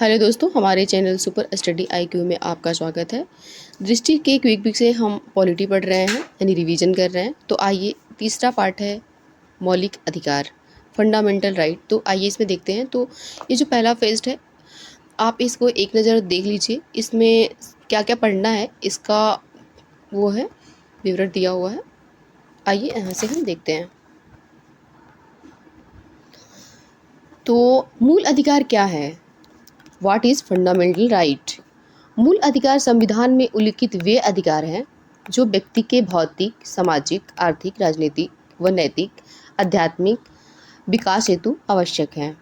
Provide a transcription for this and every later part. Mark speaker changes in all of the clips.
Speaker 1: Hello दोस्तों, हमारे channel super study IQ में आपका स्वागत है। दृष्टि के क्विक बुक से हम पॉलिटी पढ़ रहे हैं, यानी रिवीजन कर रहे हैं। तो आइए, तीसरा पार्ट है मौलिक अधिकार, फंडामेंटल राइट। तो आइए इसमें देखते हैं। तो ये जो पहला फेज है, आप इसको एक नज़र देख लीजिए। इसमें क्या क्या पढ़ना है इसका वो है, विवरण दिया हुआ है। आइए यहाँ से हम देखते हैं। तो मूल अधिकार क्या है? What is fundamental right? मूल अधिकार संविधान में उल्लिखित वे अधिकार हैं जो व्यक्ति के भौतिक, सामाजिक, आर्थिक, राजनीतिक व नैतिक, आध्यात्मिक विकास हेतु आवश्यक हैं।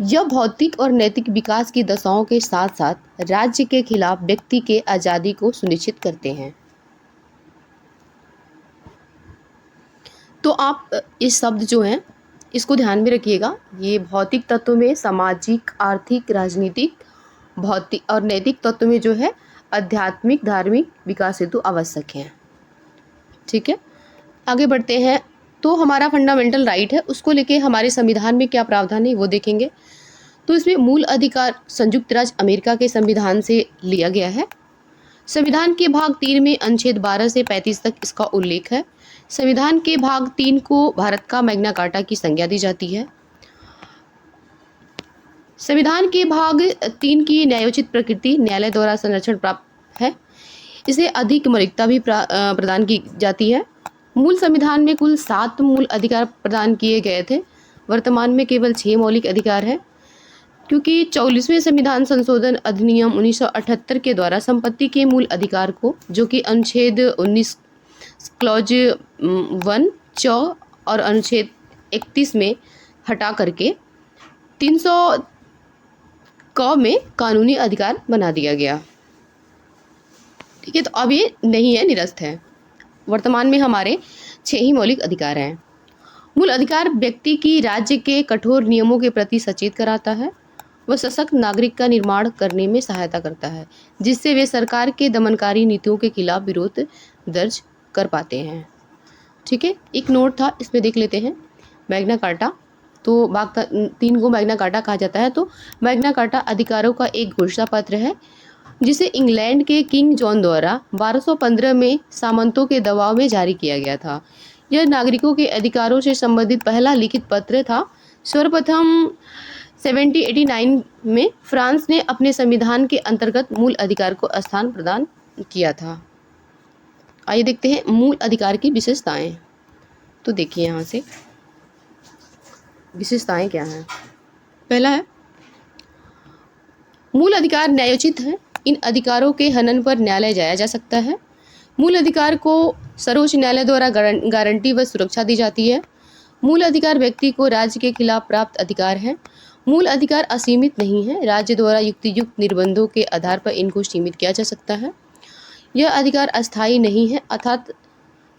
Speaker 1: यह भौतिक और नैतिक विकास की दशाओं के साथ साथ राज्य के खिलाफ व्यक्ति के आज़ादी को सुनिश्चित करते हैं। तो आप इस शब्द जो हैं इसको ध्यान में रखिएगा। ये भौतिक तत्व में सामाजिक, आर्थिक, राजनीतिक, भौतिक और नैतिक तत्व में जो है आध्यात्मिक, धार्मिक विकास हेतु आवश्यक है। ठीक है, आगे बढ़ते हैं। तो हमारा फंडामेंटल राइट है, उसको लेके हमारे संविधान में क्या प्रावधान है वो देखेंगे। तो इसमें मूल अधिकार संयुक्त राज्य अमेरिका के संविधान से लिया गया है। संविधान के भाग 3 में अनुच्छेद 12 से 35 तक इसका उल्लेख है। संविधान के भाग 3 को भारत का मैग्ना कार्टा की संज्ञा दी जाती है। संविधान के भाग 3 की न्यायोचित प्रकृति न्यायालय द्वारा संरक्षण प्राप्त है। इसे अधिक मौलिकता भी प्रदान की जाती है। मूल संविधान में कुल 7 मूल अधिकार प्रदान किए गए थे। वर्तमान में केवल 6 मौलिक अधिकार हैं, क्योंकि 44वें संविधान संशोधन अधिनियम 1978 के द्वारा संपत्ति के मूल अधिकार को, जो कि अनुच्छेद 19 क्लॉज 1 और अनुच्छेद 31 में हटा करके 300 में कानूनी अधिकार बना दिया गया। ठीक है, तो अब ये नहीं है, निरस्त है। वर्तमान में हमारे 6 ही मौलिक अधिकार हैं। मूल अधिकार व्यक्ति की राज्य के कठोर नियमों के प्रति सचेत कराता है। वह सशक्त नागरिक का निर्माण करने में सहायता करता है, जिससे वे सरकार के दमनकारी नीतियों के खिलाफ विरोध दर्ज कर पाते हैं। ठीक है, एक नोट था, इसमें देख लेते हैं। मैग्ना कार्टा, तो भाग 3 को मैग्ना कार्टा कहा जाता है। तो मैग्ना कार्टा अधिकारों का एक घोषणा पत्र है, जिसे इंग्लैंड के किंग जॉन द्वारा 1215 में सामंतों के दबाव में जारी किया गया था। यह नागरिकों के अधिकारों से संबंधित पहला लिखित पत्र था। सर्वप्रथम 1789 में फ्रांस ने अपने संविधान के अंतर्गत मूल अधिकार को स्थान प्रदान किया था। आइए देखते हैं मूल अधिकार की विशेषताएं। तो देखिए यहाँ से विशेषताएं क्या हैं। पहला है, मूल अधिकार न्यायोचित है। इन अधिकारों के हनन पर न्यायालय जाया जा सकता है। मूल अधिकार को सर्वोच्च न्यायालय द्वारा गारंटी व सुरक्षा दी जाती है। मूल अधिकार व्यक्ति को राज्य के खिलाफ प्राप्त अधिकार है। मूल अधिकार असीमित नहीं है। राज्य द्वारा युक्तियुक्त निर्बंधों के आधार पर इनको सीमित किया जा सकता है। यह अधिकार अस्थायी नहीं है, अर्थात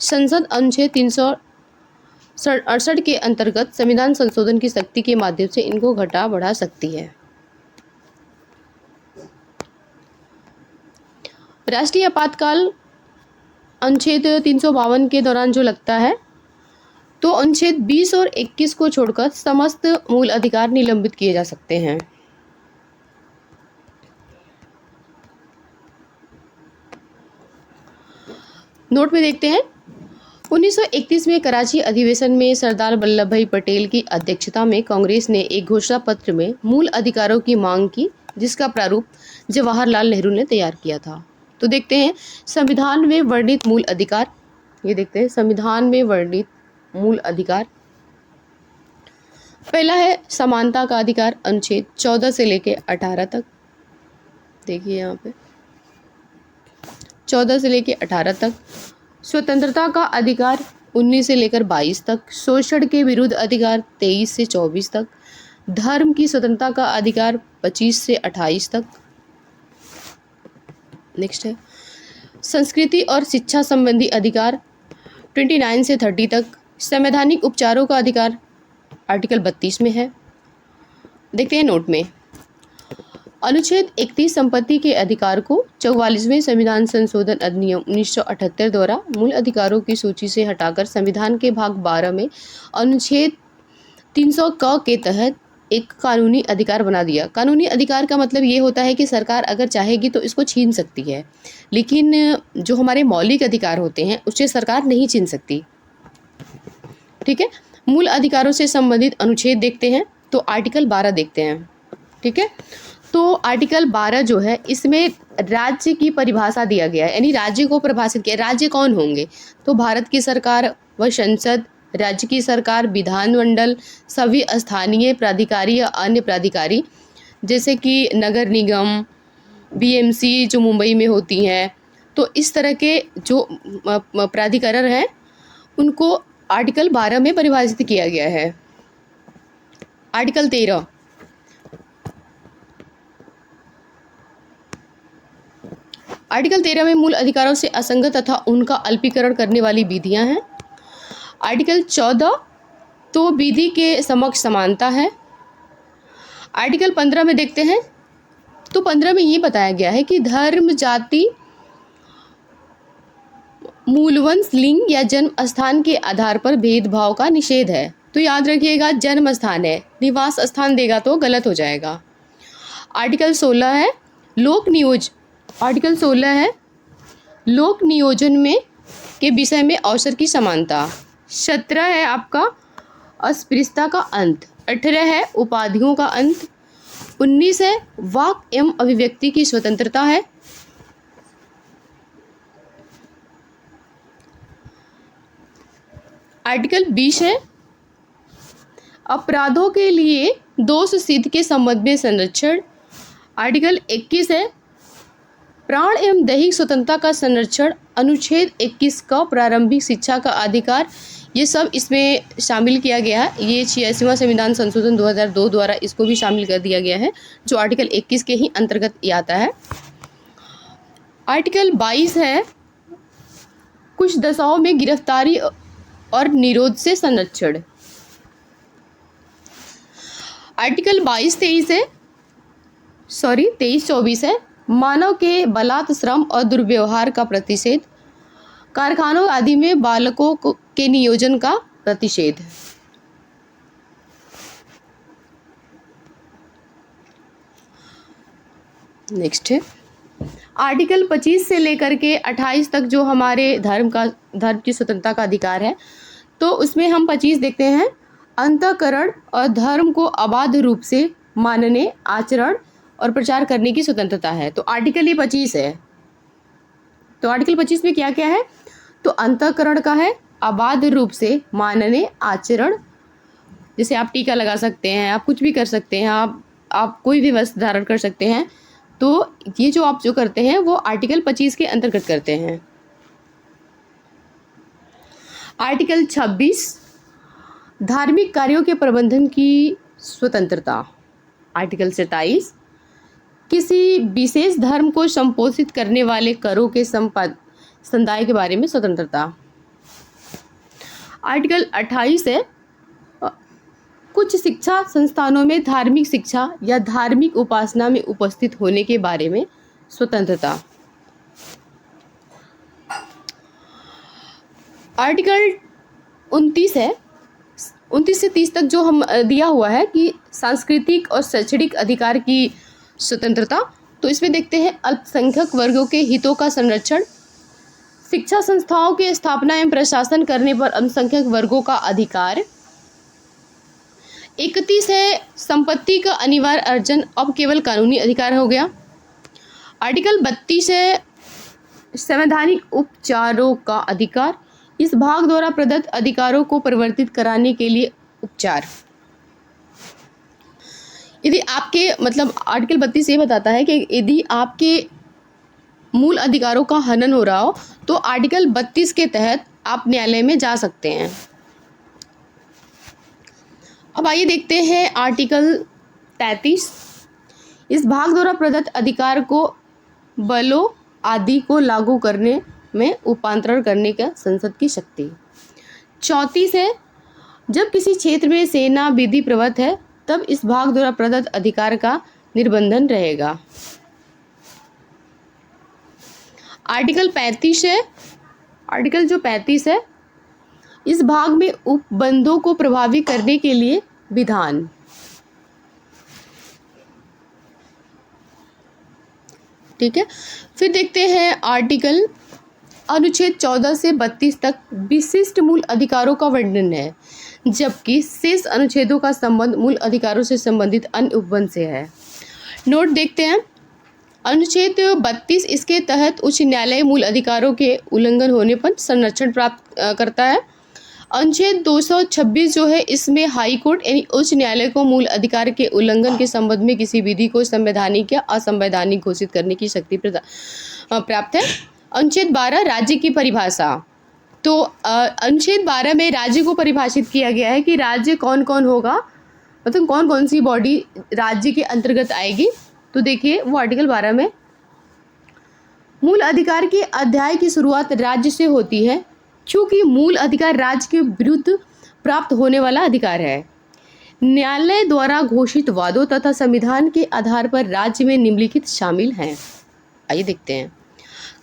Speaker 1: संसद अनुच्छेद 368 के अंतर्गत संविधान संशोधन की शक्ति के माध्यम से इनको घटा बढ़ा सकती है। राष्ट्रीय आपातकाल अनुच्छेद 352 के दौरान जो लगता है, तो अनुच्छेद 20 और 21 को छोड़कर समस्त मूल अधिकार निलंबित किए जा सकते हैं। नोट में देखते हैं, 1931 में कराची अधिवेशन में सरदार वल्लभ भाई पटेल की अध्यक्षता में कांग्रेस ने एक घोषणा पत्र में मूल अधिकारों की मांग की, जिसका प्रारूप जवाहरलाल नेहरू ने तैयार किया था। तो देखते हैं संविधान में वर्णित मूल अधिकार। ये देखते हैं संविधान में वर्णित मूल अधिकार। पहला है समानता का अधिकार, अनुच्छेद 14 से लेके 18 तक। देखिए यहाँ पे 14 से लेके 18 तक। स्वतंत्रता का अधिकार 19 से लेकर 22 तक। शोषण के विरुद्ध अधिकार 23 से 24 तक। धर्म की स्वतंत्रता का अधिकार 25 से 28 तक। नेक्स्ट है संस्कृति और शिक्षा संबंधी अधिकार 29 से 30 तक। संवैधानिक उपचारों का अधिकार आर्टिकल 32 में है। देखते हैं नोट में, अनुच्छेद 31 संपत्ति के अधिकार को 44वें संविधान संशोधन अधिनियम 1978 द्वारा मूल अधिकारों की सूची से हटाकर संविधान के भाग 12 में अनुच्छेद 300 क के तहत एक कानूनी अधिकार बना दिया। कानूनी अधिकार का मतलब ये होता है कि सरकार अगर चाहेगी तो इसको छीन सकती है, लेकिन जो हमारे मौलिक अधिकार होते हैं उसे सरकार नहीं छीन सकती। ठीक है, मूल अधिकारों से संबंधित अनुच्छेद देखते हैं तो आर्टिकल 12 देखते हैं। ठीक है, तो आर्टिकल 12 जो है इसमें राज्य की परिभाषा दिया गया है, यानी राज्य को परिभाषित किया। राज्य कौन होंगे? तो भारत की सरकार व संसद, राज्य की सरकार, विधानमंडल, सभी स्थानीय प्राधिकारी या अन्य प्राधिकारी जैसे कि नगर निगम, बीएमसी जो मुंबई में होती हैं। तो इस तरह के जो प्राधिकरण हैं उनको आर्टिकल 12 में परिभाषित किया गया है। आर्टिकल 13 में मूल अधिकारों से असंगत तथा उनका अल्पीकरण करने वाली विधियां हैं। आर्टिकल 14 तो विधि के समक्ष समानता है। आर्टिकल 15 में देखते हैं तो 15 में ये बताया गया है कि धर्म, जाति, मूलवंश, लिंग या जन्म स्थान के आधार पर भेदभाव का निषेध है। तो याद रखिएगा जन्म स्थान है, निवास स्थान देगा तो गलत हो जाएगा। आर्टिकल 16 है लोक नियोजन में के विषय में अवसर की समानता। 17 है आपका अस्पृश्यता का अंत। 18 है उपाधियों का अंत। 19 है वाक एवं अभिव्यक्ति की स्वतंत्रता है। आर्टिकल 20 है अपराधों के लिए दोष सिद्ध के संबंध में संरक्षण। आर्टिकल 21 है प्राण एवं दैहिक स्वतंत्रता का संरक्षण। अनुच्छेद 21 का प्रारंभिक शिक्षा का अधिकार, ये सब इसमें शामिल किया गया है। ये 86वां संविधान संशोधन 2002 द्वारा इसको भी शामिल कर दिया गया है, जो आर्टिकल 21 के ही अंतर्गत ये आता है। आर्टिकल 22 है कुछ दशाओं में गिरफ्तारी और निरोध से संरक्षण। आर्टिकल 23-24 है मानव के बलात्, श्रम और दुर्व्यवहार का प्रतिषेध। कारखानों आदि में बालकों के नियोजन का प्रतिषेध। नेक्स्ट है आर्टिकल 25 से लेकर के 28 तक जो हमारे धर्म की स्वतंत्रता का अधिकार है, तो उसमें हम 25 देखते हैं अंतःकरण और धर्म को अबाध रूप से मानने, आचरण और प्रचार करने की स्वतंत्रता है। तो आर्टिकल ये 25 है। तो आर्टिकल 25 में क्या क्या है? तो अंतःकरण का है, अबाध रूप से मानने, आचरण, जैसे आप टीका लगा सकते हैं, आप कुछ भी कर सकते हैं, आप कोई भी वस्त्र धारण कर सकते हैं। तो ये जो आप जो करते हैं वो आर्टिकल 25 के अंतर्गत करते हैं। आर्टिकल 26 धार्मिक कार्यों के प्रबंधन की स्वतंत्रता। आर्टिकल 27 किसी विशेष धर्म को संपोषित करने वाले करों के समुदाय के बारे में स्वतंत्रता। आर्टिकल 28 है कुछ शिक्षा संस्थानों में धार्मिक शिक्षा या धार्मिक उपासना में उपस्थित होने के बारे में स्वतंत्रता। आर्टिकल 29 है 29 से 30 तक जो हम दिया हुआ है कि सांस्कृतिक और शैक्षणिक अधिकार की स्वतंत्रता। तो इसमें देखते हैं अल्पसंख्यक वर्गों के हितों का संरक्षण, शिक्षा संस्थाओं की स्थापना एवं प्रशासन करने पर अल्पसंख्यक वर्गों का अधिकार। 31 है संपत्ति का अनिवार्य अर्जन अब केवल कानूनी अधिकार हो गया। आर्टिकल 32 है संवैधानिक उपचारों का अधिकार, इस भाग द्वारा प्रदत्त अधिकारों को परिवर्तित कराने के लिए उपचार। यदि आपके आर्टिकल 32 ये बताता है कि यदि आपके मूल अधिकारों का हनन हो रहा हो तो आर्टिकल 32 के तहत आप न्यायालय में जा सकते हैं। अब आइए देखते हैं आर्टिकल 33। इस भाग द्वारा प्रदत्त अधिकार को बलों आदि को लागू करने में रूपांतरण करने का संसद की शक्ति। 34 है जब किसी क्षेत्र में सेना विधि प्रवृत्त है तब इस भाग द्वारा प्रदत्त अधिकार का निर्बंधन रहेगा। आर्टिकल 35 है आर्टिकल जो 35 है इस भाग में उपबंधों को प्रभावी करने के लिए विधान। ठीक है। फिर देखते हैं आर्टिकल अनुच्छेद 14 से 32 तक विशिष्ट मूल अधिकारों का वर्णन है, जबकि शेष अनुच्छेदों का संबंध मूल अधिकारों से संबंधित अन्य उपबंध से है। नोट देखते हैं। अनुच्छेद 32 इसके तहत उच्च न्यायालय मूल अधिकारों के उल्लंघन होने पर संरक्षण प्राप्त करता है। अनुच्छेद 226 जो है, इसमें हाई कोर्ट यानी उच्च न्यायालय को मूल अधिकार के उल्लंघन के संबंध में किसी विधि को संवैधानिक या असंवैधानिक घोषित करने की शक्ति प्राप्त है। अनुच्छेद 12 राज्य की परिभाषा। तो अनुच्छेद 12 में राज्य को परिभाषित किया गया है कि राज्य कौन कौन होगा, मतलब कौन कौन सी बॉडी राज्य के अंतर्गत आएगी। तो देखिए वो आर्टिकल 12 में मूल अधिकार के अध्याय की शुरुआत राज्य से होती है, क्योंकि मूल अधिकार राज्य के विरुद्ध प्राप्त होने वाला अधिकार है। न्यायालय द्वारा घोषित वादों तथा संविधान के आधार पर राज्य में निम्नलिखित शामिल हैं। आइए देखते हैं।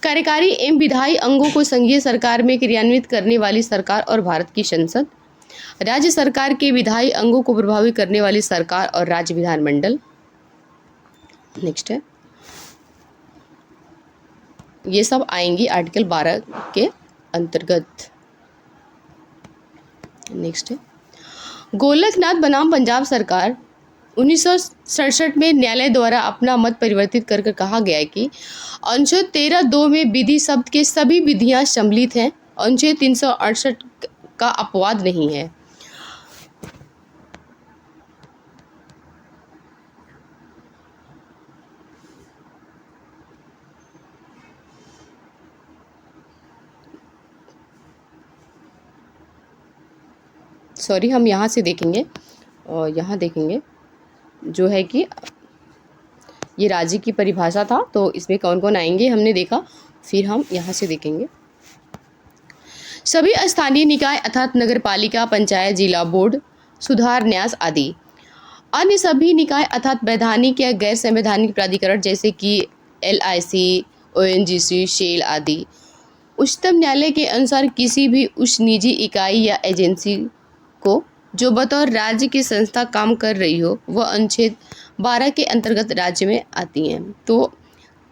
Speaker 1: कार्यकारी एवं विधायी अंगों को संघीय सरकार में क्रियान्वित करने वाली सरकार और भारत की संसद, राज्य सरकार के विधायी अंगों को प्रभावित करने वाली सरकार और राज्य विधानमंडल। नेक्स्ट है, ये सब आएंगी आर्टिकल 12 के अंतर्गत। नेक्स्ट है, गोलकनाथ बनाम पंजाब सरकार 1967 में न्यायालय द्वारा अपना मत परिवर्तित कर कहा गया है कि अनुच्छेद 13(2) में विधि शब्द के सभी विधियां सम्मिलित हैं। अनुच्छेद 368 का अपवाद नहीं है। सॉरी, हम यहाँ से देखेंगे और यहाँ देखेंगे जो है कि ये राज्य की परिभाषा था, तो इसमें कौन कौन आएंगे हमने देखा, फिर हम यहाँ से देखेंगे। सभी स्थानीय निकाय अर्थात नगर पालिका, पंचायत, जिला बोर्ड, सुधार न्यास आदि। अन्य सभी निकाय अर्थात वैधानिक या गैर संवैधानिक प्राधिकरण जैसे कि LIC, ONGC, शेल आदि। उच्चतम न्यायालय के अनुसार किसी भी उच्च निजी इकाई या एजेंसी को जो बतौर राज्य की संस्था काम कर रही हो, वह अनुच्छेद 12 के अंतर्गत राज्य में आती हैं। तो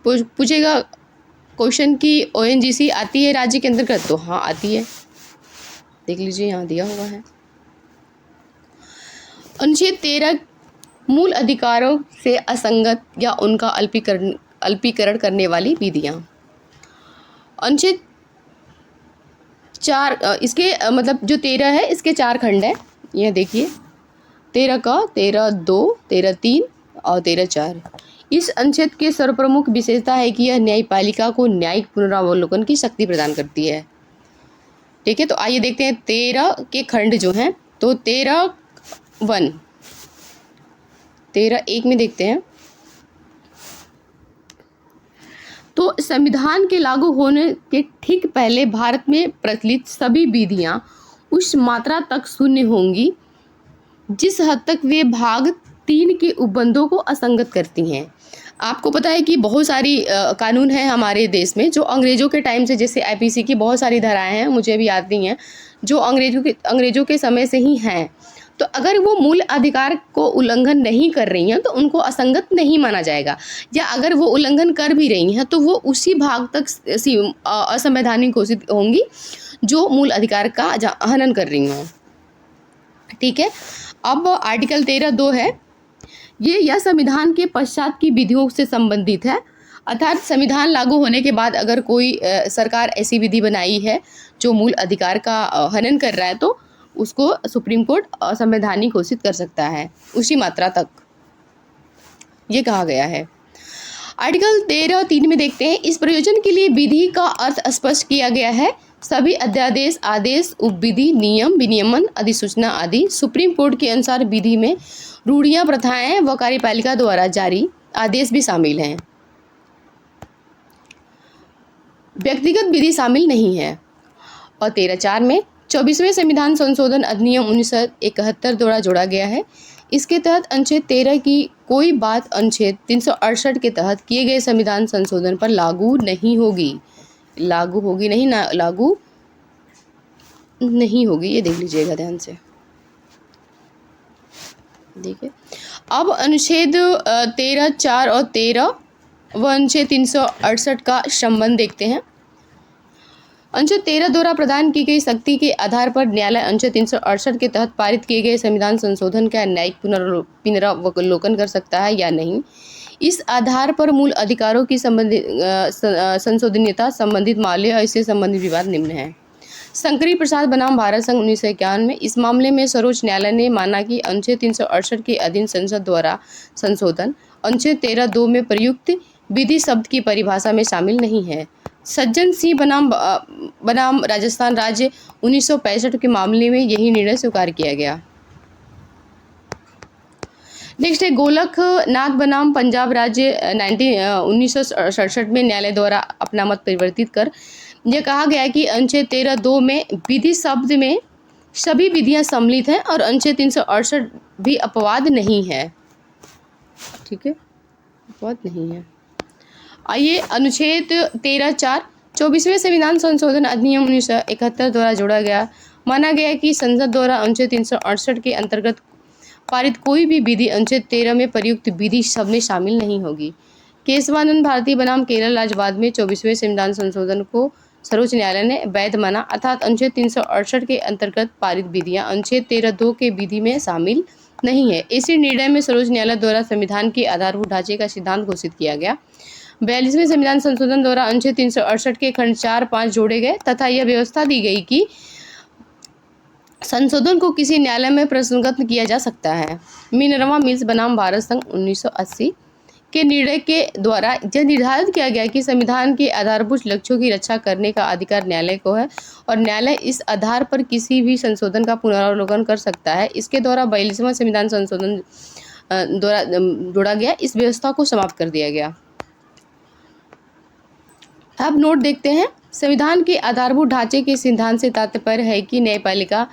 Speaker 1: पूछेगा क्वेश्चन कि ONGC आती है राज्य के अंतर्गत, तो हाँ आती है। देख लीजिए यहाँ दिया हुआ है। अनुच्छेद 13 मूल अधिकारों से असंगत या उनका अल्पीकरण करने वाली विधियाँ। अनुच्छेद 4 इसके मतलब जो 13 है इसके 4 खंड है। यह देखिए 13 का 13(2), 13(3) और 13(4). इस अनुच्छेद के सर्वप्रमुख विशेषता है कि यह न्यायपालिका को न्यायिक पुनरावलोकन की शक्ति प्रदान करती है। ठीक है, तो आइए देखते हैं 13 के खंड जो हैं। तो 13(1) में देखते हैं। तो संविधान के लागू होने के ठीक पहले भारत में प्रचलित सभी विधियां उस मात्रा तक शून्य होंगी जिस हद तक वे भाग 3 के उपबंधों को असंगत करती हैं। आपको पता है कि बहुत सारी कानून हैं हमारे देश में जो अंग्रेज़ों के टाइम से, जैसे IPC की बहुत सारी धाराएं हैं, मुझे भी याद नहीं है, जो अंग्रेज़ों के समय से ही हैं। तो अगर वो मूल अधिकार को उल्लंघन नहीं कर रही हैं तो उनको असंगत नहीं माना जाएगा, या अगर वो उल्लंघन कर भी रही हैं तो वो उसी भाग तक असंवैधानिक घोषित होंगी जो मूल अधिकार का हनन कर रही हों। ठीक है, अब आर्टिकल 13(2) है, ये यह संविधान के पश्चात की विधियों से संबंधित है। अर्थात संविधान लागू होने के बाद अगर कोई सरकार ऐसी विधि बनाई है जो मूल अधिकार का हनन कर रहा है तो उसको सुप्रीम कोर्ट असंवैधानिक घोषित कर सकता है उसी मात्रा तक, ये कहा गया है। आर्टिकल 13(3) में देखते हैं, इस प्रयोजन के लिए विधि का अर्थ स्पष्ट किया गया है। सभी अध्यादेश, आदेश, उपविधि, नियम, विनियमन, अधिसूचना आदि सुप्रीम कोर्ट के अनुसार विधि में रूढ़ियां, प्रथाएं व कार्यपालिका द्वारा जारी आदेश भी शामिल हैं। व्यक्तिगत विधि शामिल नहीं है। और 13(4) में 24वें संविधान संशोधन अधिनियम 1971 द्वारा जोड़ा गया है। इसके तहत अनुच्छेद 13 की कोई बात अनुच्छेद 368 के तहत किए गए संविधान संशोधन पर लागू नहीं होगी। लागू होगी नहीं, ना लागू नहीं होगी, ये देख लीजिएगा ध्यान से। देखिए अब अनुच्छेद 13(4) और 13 वह अनुच्छेद 368 का संबंध देखते हैं। अनुच्छेद 13 द्वारा प्रदान की गई शक्ति के आधार पर न्यायालय अनुच्छेद 368 के तहत पारित किए गए संविधान संशोधन का न्यायिक पुनरावलोकन कर सकता है या नहीं। इस आधार पर मूल अधिकारों की संशोधनीयता संबंधित मामले और इससे संबंधित विवाद निम्न है। शंकरी प्रसाद बनाम भारत संघ 1951 में इस मामले में सर्वोच्च न्यायालय ने माना कि अनुच्छेद 368 के अधीन संसद द्वारा संशोधन अनुच्छेद 13(2) में प्रयुक्त विधि शब्द की परिभाषा में शामिल नहीं है। सज्जन सिंह बनाम राजस्थान राज्य 1965 के मामले में यही निर्णय स्वीकार किया गया। नेक्स्ट है गोलकनाथ बनाम पंजाब राज्य 1967 में न्यायालय द्वारा अपना मत परिवर्तित कर यह कहा गया कि अनुच्छेद 13(2) में विधि शब्द में सभी विधियां सम्मिलित हैं और अनुच्छेद 368 भी अपवाद नहीं है। ठीक है, अपवाद नहीं है। आइए अनुच्छेद 13(4) 24वें संविधान संशोधन अधिनियम 1971 द्वारा जोड़ा गया। माना गया कि संसद द्वारा अनुच्छेद 368 के अंतर्गत पारित कोई भी विधि अनुच्छेद 13 में प्रयुक्त विधि शब्द में शामिल नहीं होगी। केशवानंद भारती बनाम केरल राज्यवाद में 24वें संविधान संशोधन को सर्वोच्च न्यायालय ने वैध माना, अर्थात अनुच्छेद 368 के अंतर्गत पारित विधियां अनुच्छेद 13(2) के विधि में शामिल नहीं है। इसी निर्णय में सर्वोच्च न्यायालय द्वारा संविधान के आधारभूत ढांचे का सिद्धांत घोषित किया गया। 42वें संविधान संशोधन द्वारा अनुच्छेद 368 के खंड 4-5 जोड़े गए तथा यह व्यवस्था दी गई कि संशोधन को किसी न्यायालय में प्रश्नगत किया जा सकता है। मिनर्वा मिल्स बनाम भारत संघ 1980 के निर्णय के द्वारा यह निर्धारित किया गया कि संविधान के आधारभूत लक्ष्यों की रक्षा करने का अधिकार न्यायालय को है और न्यायालय इस आधार पर किसी भी संशोधन का पुनरावलोकन कर सकता है। इसके द्वारा 42वां संविधान संशोधन द्वारा जोड़ा गया इस व्यवस्था को समाप्त कर दिया गया। अब नोट देखते हैं। संविधान के आधारभूत ढांचे के सिद्धांत से तात्पर्य है कि न्यायपालिका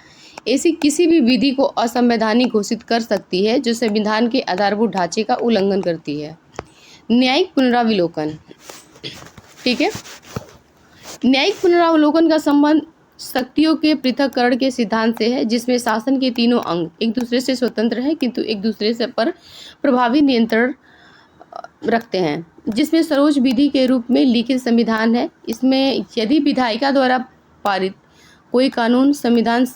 Speaker 1: ऐसी किसी भी विधि को असंवैधानिक घोषित कर सकती है जो संविधान के आधारभूत ढांचे का उल्लंघन करती है। न्यायिक पुनरावलोकन, ठीक है। न्यायिक पुनरावलोकन का संबंध शक्तियों के पृथक्करण के सिद्धांत से है, जिसमें शासन के तीनों अंग एक दूसरे से स्वतंत्र हैं किंतु एक दूसरे से पर प्रभावी नियंत्रण रखते हैं, जिसमें सर्वोच्च विधि के रूप में लिखित संविधान है। इसमें यदि विधायिका द्वारा पारित कोई कानून संविधान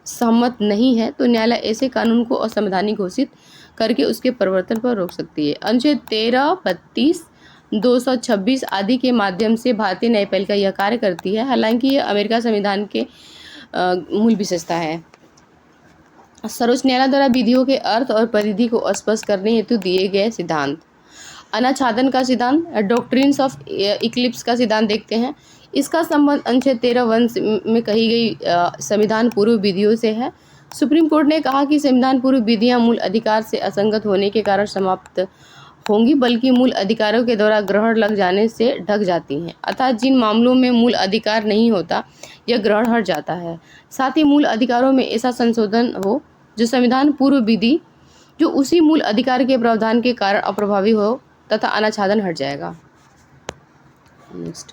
Speaker 1: सहमत नहीं है तो न्यायालय ऐसे कानून को असंवैधानिक घोषित करके उसके परिवर्तन पर रोक सकती है। अनुच्छेद 13, 32, 226 आदि के माध्यम से भारतीय न्यायपालिका यह कार्य करती है। हालांकि यह अमेरिका संविधान के मूल विशेषता है। सर्वोच्च न्यायालय द्वारा विधियों के अर्थ और परिधि को स्पष्ट करने हेतु दिए गए सिद्धांत। अनाच्छादन का सिद्धांत, डॉक्ट्रिन्स ऑफ इक्लिप्स का सिद्धांत देखते हैं। इसका संबंध अनुच्छेद 13(1) में कही गई संविधान पूर्व विधियों से है। सुप्रीम कोर्ट ने कहा कि संविधान पूर्व विधियां मूल अधिकार से असंगत होने के कारण समाप्त होंगी, बल्कि मूल अधिकारों के द्वारा ग्रहण लग जाने से ढक जाती हैं। अर्थात जिन मामलों में मूल अधिकार नहीं होता यह ग्रहण हट जाता है। साथ ही मूल अधिकारों में ऐसा संशोधन हो जो संविधान पूर्व विधि जो उसी मूल अधिकार के प्रावधान के कारण अप्रभावी हो तथा अनाच्छादन हट जाएगा। नेक्स्ट,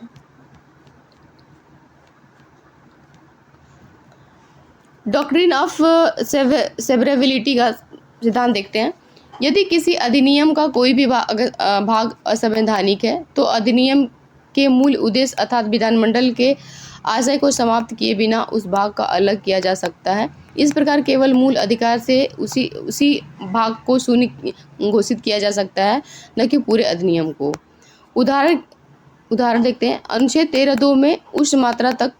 Speaker 1: डॉक्ट्रिन ऑफ सेवरेबिलिटी का सिद्धांत देखते हैं। यदि किसी अधिनियम का कोई भी भाग असंवैधानिक है तो अधिनियम के मूल उद्देश्य अर्थात विधानमंडल के आशय को समाप्त किए बिना उस भाग का अलग किया जा सकता है। इस प्रकार केवल मूल अधिकार से उसी भाग को शून्य घोषित किया जा सकता है, न कि पूरे अधिनियम को। उदाहरण देखते हैं। अनुच्छेद 13(2) में उच्च मात्रा तक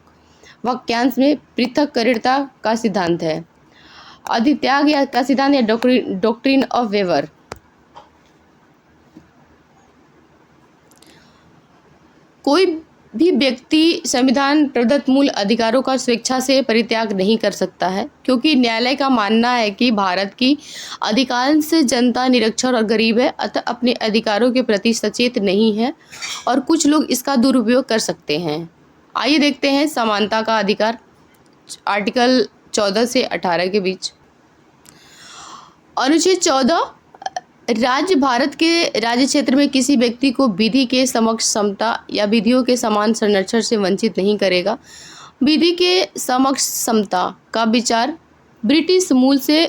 Speaker 1: वाक्यांश में पृथक्करणता का सिद्धांत है। अधित्याग का सिद्धांत या डॉक्ट्रिन ऑफ वेवर। कोई भी व्यक्ति संविधान प्रदत्त मूल अधिकारों का स्वेच्छा से परित्याग नहीं कर सकता है, क्योंकि न्यायालय का मानना है कि भारत की अधिकांश जनता निरक्षर और गरीब है, अतः अपने अधिकारों के प्रति सचेत नहीं है और कुछ लोग इसका दुरुपयोग कर सकते हैं। आइए देखते हैं समानता का अधिकार, आर्टिकल 14 से 18 के बीच। अनुच्छेद 14 राज्य भारत के राज्य क्षेत्र में किसी व्यक्ति को विधि के समक्ष समता या विधियों के समान संरक्षण से वंचित नहीं करेगा। विधि के समक्ष समता का विचार ब्रिटिश मूल से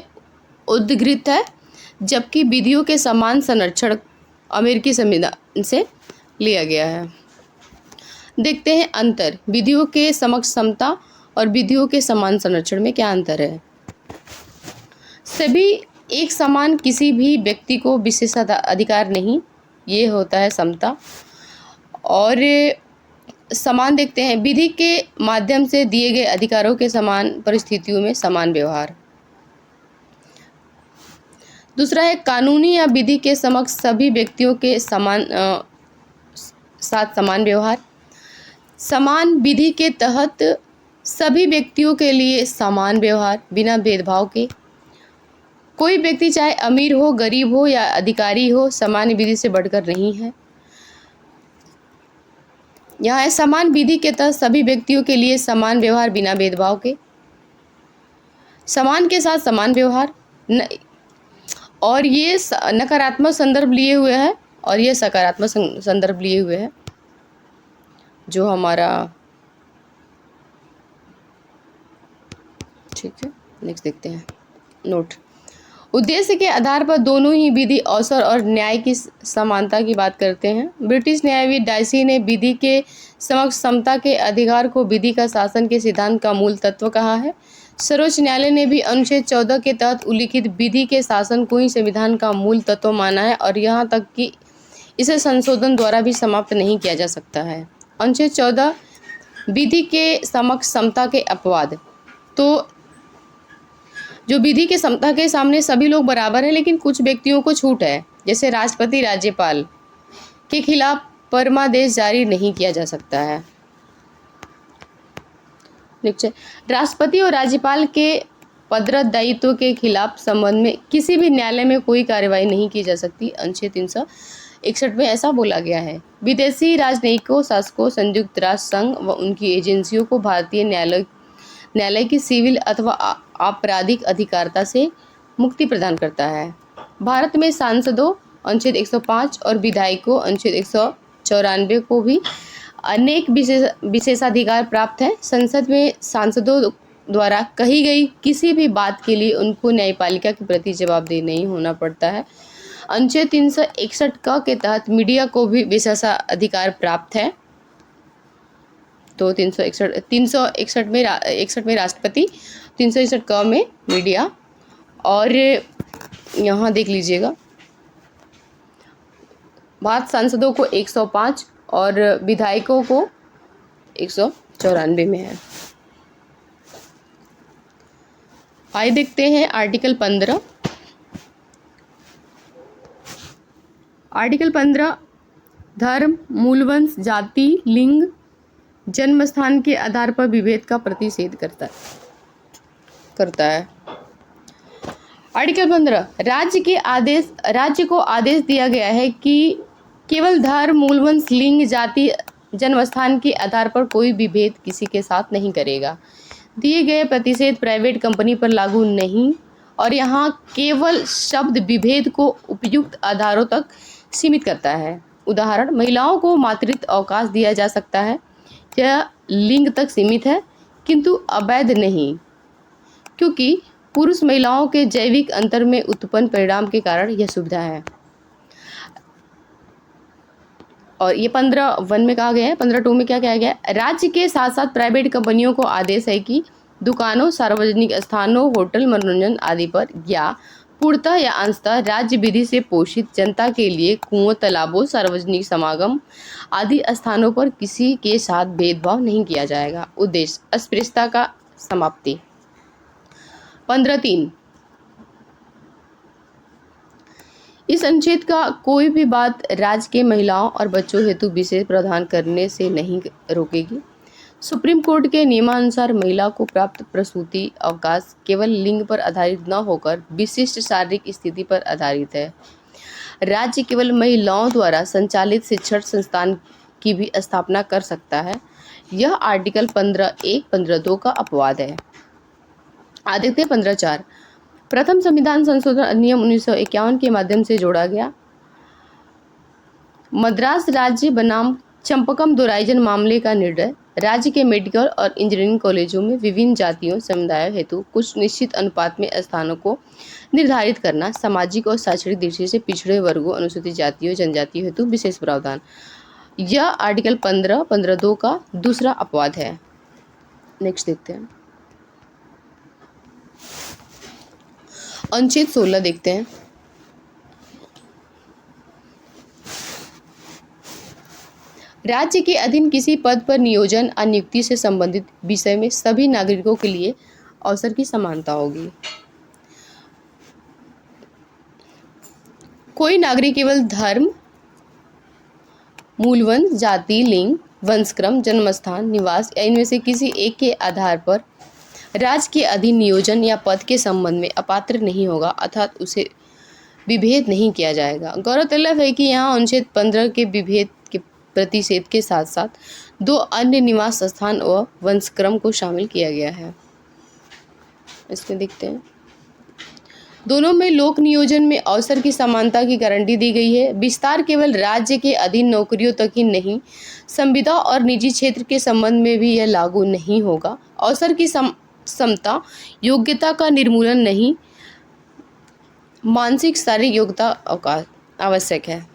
Speaker 1: उद्धृत है, जबकि विधियों के समान संरक्षण अमेरिकी संविधान से लिया गया है। देखते हैं अंतर, विधियों के समक्ष समता और विधियों के समान संरक्षण में क्या अंतर है। सभी एक समान, किसी भी व्यक्ति को विशेषाधिकार नहीं, ये होता है समता। और समान देखते हैं, विधि के माध्यम से दिए गए अधिकारों के समान परिस्थितियों में समान व्यवहार। दूसरा है कानूनी या विधि के समक्ष सभी व्यक्तियों के साथ समान व्यवहार। समान विधि के तहत सभी व्यक्तियों के लिए समान व्यवहार बिना भेदभाव के। कोई व्यक्ति चाहे अमीर हो, गरीब हो या अधिकारी हो, सामान्य विधि से बढ़कर नहीं है। यहाँ है समान विधि के तहत सभी व्यक्तियों के लिए समान व्यवहार बिना भेदभाव के। समान के साथ समान व्यवहार और ये नकारात्मक संदर्भ लिए हुए है और ये सकारात्मक संदर्भ लिए हुए है। जो हमारा ठीक है, नेक्स्ट देखते हैं नोट। उद्देश्य के आधार पर दोनों ही विधि, अवसर और न्याय की समानता की बात करते हैं। ब्रिटिश न्यायविद डाइसी ने विधि के समक्ष समता के अधिकार को विधि का शासन के सिद्धांत का मूल तत्व कहा है। सर्वोच्च न्यायालय ने भी अनुच्छेद 14 के तहत उल्लिखित विधि के शासन को ही संविधान का मूल तत्व माना है और यहाँ तक कि इसे संशोधन द्वारा भी समाप्त नहीं किया जा सकता है। अनुच्छेद 14 विधि के समक्ष समता के अपवाद। तो जो विधि के समता के सामने सभी लोग बराबर हैं, लेकिन कुछ व्यक्तियों को छूट है, जैसे राष्ट्रपति राज्यपाल के खिलाफ परमादेश जारी नहीं किया जा सकता है। राष्ट्रपति और राज्यपाल के पदरत दायित्व के खिलाफ संबंध में किसी भी न्यायालय में कोई कार्रवाई नहीं की जा सकती। अनुच्छेद 361 में ऐसा बोला गया है। विदेशी राजनयिकों, शासकों, संयुक्त राष्ट्र संघ व उनकी एजेंसियों को भारतीय न्यायालय की सिविल अथवा आपराधिक अधिकारिता से मुक्ति प्रदान करता है। भारत में सांसदों अनुच्छेद 105 और विधायकों अनुच्छेद 194 को भी अनेक विशेषाधिकार प्राप्त हैं। संसद में सांसदों द्वारा कही गई किसी भी बात के लिए उनको न्यायपालिका के प्रति जवाबदेह नहीं होना पड़ता है। अनुच्छेद 361 क के तहत मीडिया को भी विशेषाधिकार प्राप्त है। तो 361 में राष्ट्रपति, 361 क में मीडिया। और यहाँ देख लीजिएगा, भारत सांसदों को 105 और विधायकों को 194 में है। आइए देखते हैं आर्टिकल 15। आर्टिकल 15 धर्म, मूलवंश, जाति, लिंग, जन्म स्थान के आधार पर विभेद का प्रतिषेध करता है। आर्टिकल 15 राज्य को आदेश दिया गया है कि केवल धर्म, मूलवंश, लिंग, जाति, जन्म स्थान के आधार पर कोई विभेद किसी के साथ नहीं करेगा। दिए गए प्रतिषेध प्राइवेट कंपनी पर लागू नहीं और यहाँ केवल शब्द विभेद को उपयुक्त आधारों तक सीमित करता है। उदाहरण, महिलाओं को मातृत्व अवकाश दिया जा सकता है। यह लिंग तक सीमित है किंतु अवैध नहीं, क्योंकि पुरुष महिलाओं के जैविक अंतर में उत्पन्न परिणाम के कारण यह सुविधा है। और ये 15(1) में कहा गया है। 15(2) में क्या कहा गया है? राज्य के साथ साथ प्राइवेट कंपनियों को आदेश है कि दुकानों, सार्वजनिक स्थानों, होटल, मनोरंजन आदि पर या पूर्णतः या अंशतः राज्य विधि से पोषित जनता के लिए कुओं, तालाबों, सार्वजनिक समागम आदि स्थानों पर किसी के साथ भेदभाव नहीं किया जाएगा। उद्देश्य अस्पृश्यता का समाप्ति। 15(3) इस अनुच्छेद का कोई भी बात राज्य के महिलाओं और बच्चों हेतु विशेष प्रावधान करने से नहीं रोकेगी। सुप्रीम कोर्ट के नियमानुसार महिला को प्राप्त प्रसूति अवकाश केवल लिंग पर आधारित न होकर विशिष्ट शारीरिक स्थिति पर आधारित है। राज्य केवल महिलाओं द्वारा संचालित शिक्षण संस्थान की भी स्थापना कर सकता है। यह आर्टिकल 15(1), 15(2) का अपवाद है। आदित्य 15(4) प्रथम संविधान संशोधन अधिनियम 1951 के माध्यम से जोड़ा गया। मद्रास राज्य बनाम चंपकम दोराइजन मामले का निर्णय राज्य के मेडिकल और इंजीनियरिंग कॉलेजों में विभिन्न जातियों समुदायों हेतु कुछ निश्चित अनुपात में स्थानों को निर्धारित करना, सामाजिक और शैक्षणिक दृष्टि से पिछड़े वर्गों, अनुसूचित जातियों, जनजातियों हेतु विशेष प्रावधान। यह आर्टिकल 15(2) का दूसरा अपवाद है। नेक्स्ट देखते हैं, अनुच्छेद 16 देखते हैं। राज्य के अधीन किसी पद पर नियोजन या नियुक्ति से संबंधित विषय में सभी नागरिकों के लिए अवसर की समानता होगी। कोई नागरिक केवल धर्म, मूलवंश, जाति, लिंग, वंशक्रम, जन्मस्थान, निवास या इनमें से किसी एक के आधार पर राज्य के अधीन नियोजन या पद के संबंध में अपात्र नहीं होगा, अर्थात उसे विभेद नहीं किया जाएगा। गौरतलब है कि यहाँ अनुच्छेद 15 के विभेद के प्रतिषेध के साथ साथ 2 अन्य निवास स्थान व वंशक्रम को शामिल किया गया है। इसमें देखते हैं, दोनों में लोक नियोजन में अवसर की समानता की गारंटी दी गई है। विस्तार केवल राज्य के अधीन नौकरियों तक ही नहीं, संविदा और निजी क्षेत्र के संबंध में भी यह लागू नहीं होगा। अवसर की समता योग्यता का निर्मूलन नहीं, मानसिक शारीरिक योग्यता आवश्यक है।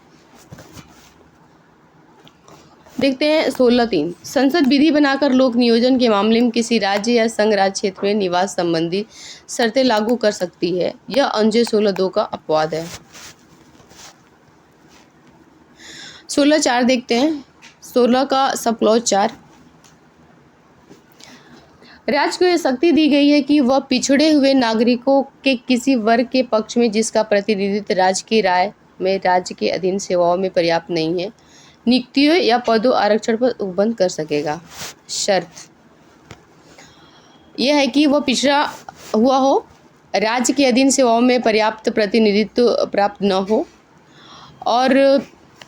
Speaker 1: देखते हैं 16(3), संसद विधि बनाकर लोक नियोजन के मामले में किसी राज्य या संघ राज्य क्षेत्र में निवास संबंधी शर्तें लागू कर सकती है। यह अनुच्छेद 16(2) का अपवाद है। 16(4) देखते हैं, 16 का सब क्लॉज 4, राज्य को यह शक्ति दी गई है कि वह पिछड़े हुए नागरिकों के किसी वर्ग के पक्ष में जिसका प्रतिनिधित्व राज्य की राय में राज्य के अधीन सेवाओं में पर्याप्त नहीं है, नियुक्तियों या पदों आरक्षण पर उपबंध कर सकेगा। शर्त यह है कि वह पिछड़ा हुआ हो, राज्य के अधीन सेवाओं में पर्याप्त प्रतिनिधित्व प्राप्त न हो, और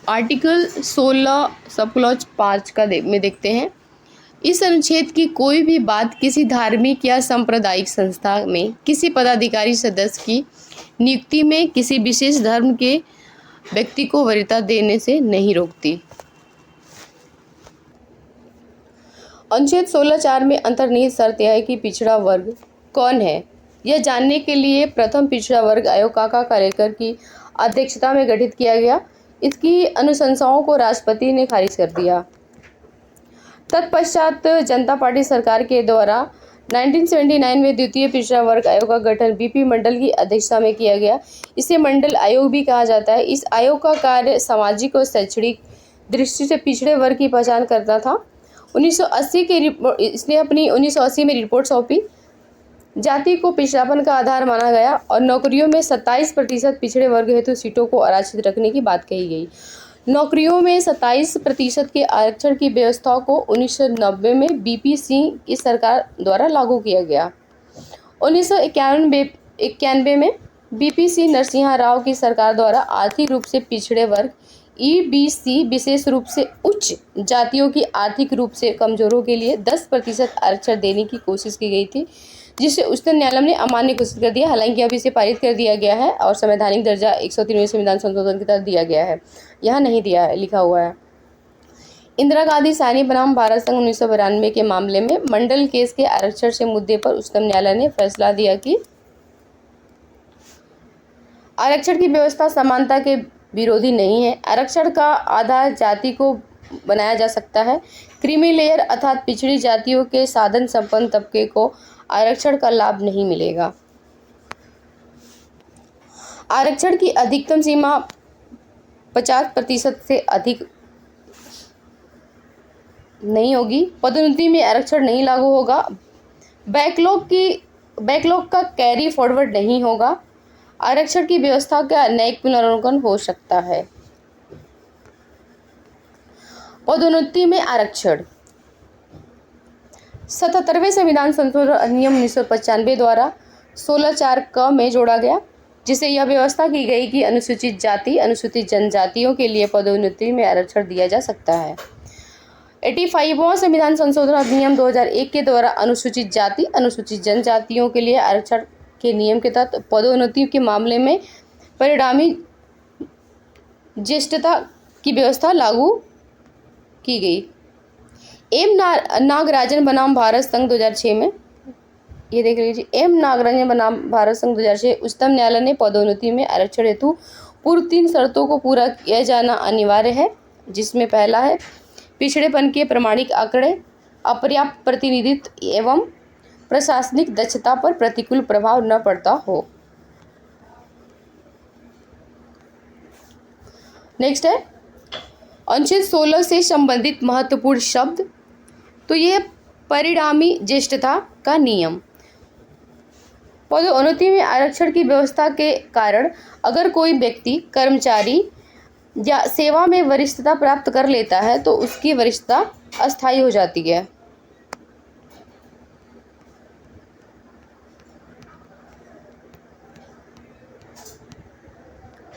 Speaker 1: आर्टिकल 16 सब क्लॉज 5 में देखते हैं, इस अनुच्छेद की कोई भी बात किसी धार्मिक या सांप्रदायिक संस्था में किसी पदाधिकारी सदस्य की नियुक्ति में किसी विशेष धर्म के व्यक्ति को वरीयता देने से नहीं रोकती। अनुच्छेद 16(4) में अंतर्निहित शर्त यह है कि पिछड़ा वर्ग कौन है, यह जानने के लिए प्रथम पिछड़ा वर्ग आयोग काका कालेलकर की अध्यक्षता में गठित किया गया। इसकी अनुशंसाओं को राष्ट्रपति ने खारिज कर दिया। तत्पश्चात जनता पार्टी सरकार के द्वारा 1979 में द्वितीय पिछड़ा वर्ग आयोग का गठन बीपी मंडल की अध्यक्षता में किया गया। इसे मंडल आयोग भी कहा जाता है। इस आयोग का कार्य सामाजिक और शैक्षणिक दृष्टि से पिछड़े वर्ग की पहचान करना था। 1980 में रिपोर्ट सौंपी। जाति को पिछड़ापन का आधार माना गया और नौकरियों में 27% पिछड़े वर्ग हेतु सीटों को आरक्षित रखने की बात कही गई। नौकरियों में 27% के आरक्षण की व्यवस्था को 1990 में बीपी सिंह की सरकार द्वारा लागू किया गया। 1991 में बीपी सिंह नरसिम्हा राव की सरकार द्वारा आर्थिक रूप से पिछड़े वर्ग ईबीसी, विशेष रूप से उच्च जातियों की आर्थिक रूप से कमजोरों के लिए 10% आरक्षण देने की कोशिश की गई थी, जिसे उच्चतम न्यायालय ने अमान्य घोषित कर दिया। हालांकि अब इसे पारित कर दिया गया है और संवैधानिक दर्जा 103वें संविधान संशोधन के तहत दिया गया है। यहाँ नहीं दिया है, लिखा हुआ है। इंदिरा गांधी सैनी बनाम भारत संघ 1992 के मामले में मंडल केस के आरक्षण से मुद्दे पर उच्चतम न्यायालय ने फैसला दिया कि आरक्षण की व्यवस्था समानता के विरोधी नहीं है। आरक्षण का आधार जाति को बनाया जा सकता है। क्रीमी लेयर अर्थात पिछड़ी जातियों के साधन संपन्न तबके को आरक्षण का लाभ नहीं मिलेगा। आरक्षण की अधिकतम सीमा 50% से अधिक नहीं होगी। पदोन्नति में आरक्षण नहीं लागू होगा। बैकलॉग का कैरी फॉरवर्ड नहीं होगा। आरक्षण की व्यवस्था का न्यायिक पुनरावलोकन हो सकता है। पदोन्नति में आरक्षण 77वें संविधान संशोधन अधिनियम 1995 द्वारा 16(4) क में जोड़ा गया, जिसे यह व्यवस्था की गई कि अनुसूचित जाति, अनुसूचित जनजातियों के लिए पदोन्नति में आरक्षण दिया जा सकता है। 85वां संविधान संशोधन अधिनियम 2001 के द्वारा अनुसूचित जाति, अनुसूचित जनजातियों के लिए आरक्षण के नियम के तहत पदोन्नति के मामले में परिणामी ज्येष्ठता की व्यवस्था लागू की गई। नागराजन बनाम भारत संघ 2006 में, ये देख लीजिए, एम नागराजन बनाम भारत संघ 2006, उच्चतम न्यायालय ने पदोन्नति में आरक्षण हेतु पूर्व 3 शर्तों को पूरा किया जाना अनिवार्य है, जिसमें पहला है पिछड़ेपन के प्रमाणिक आंकड़े, अपर्याप्त प्रतिनिधित्व एवं प्रशासनिक दक्षता पर प्रतिकूल प्रभाव न पड़ता हो। नेक्स्ट है अनुच्छेद 16 से संबंधित महत्वपूर्ण शब्द, तो ये परिणामी ज्येष्ठता का नियम। पदोन्नति में आरक्षण की व्यवस्था के कारण अगर कोई व्यक्ति कर्मचारी या सेवा में वरिष्ठता प्राप्त कर लेता है तो उसकी वरिष्ठता अस्थायी हो जाती है।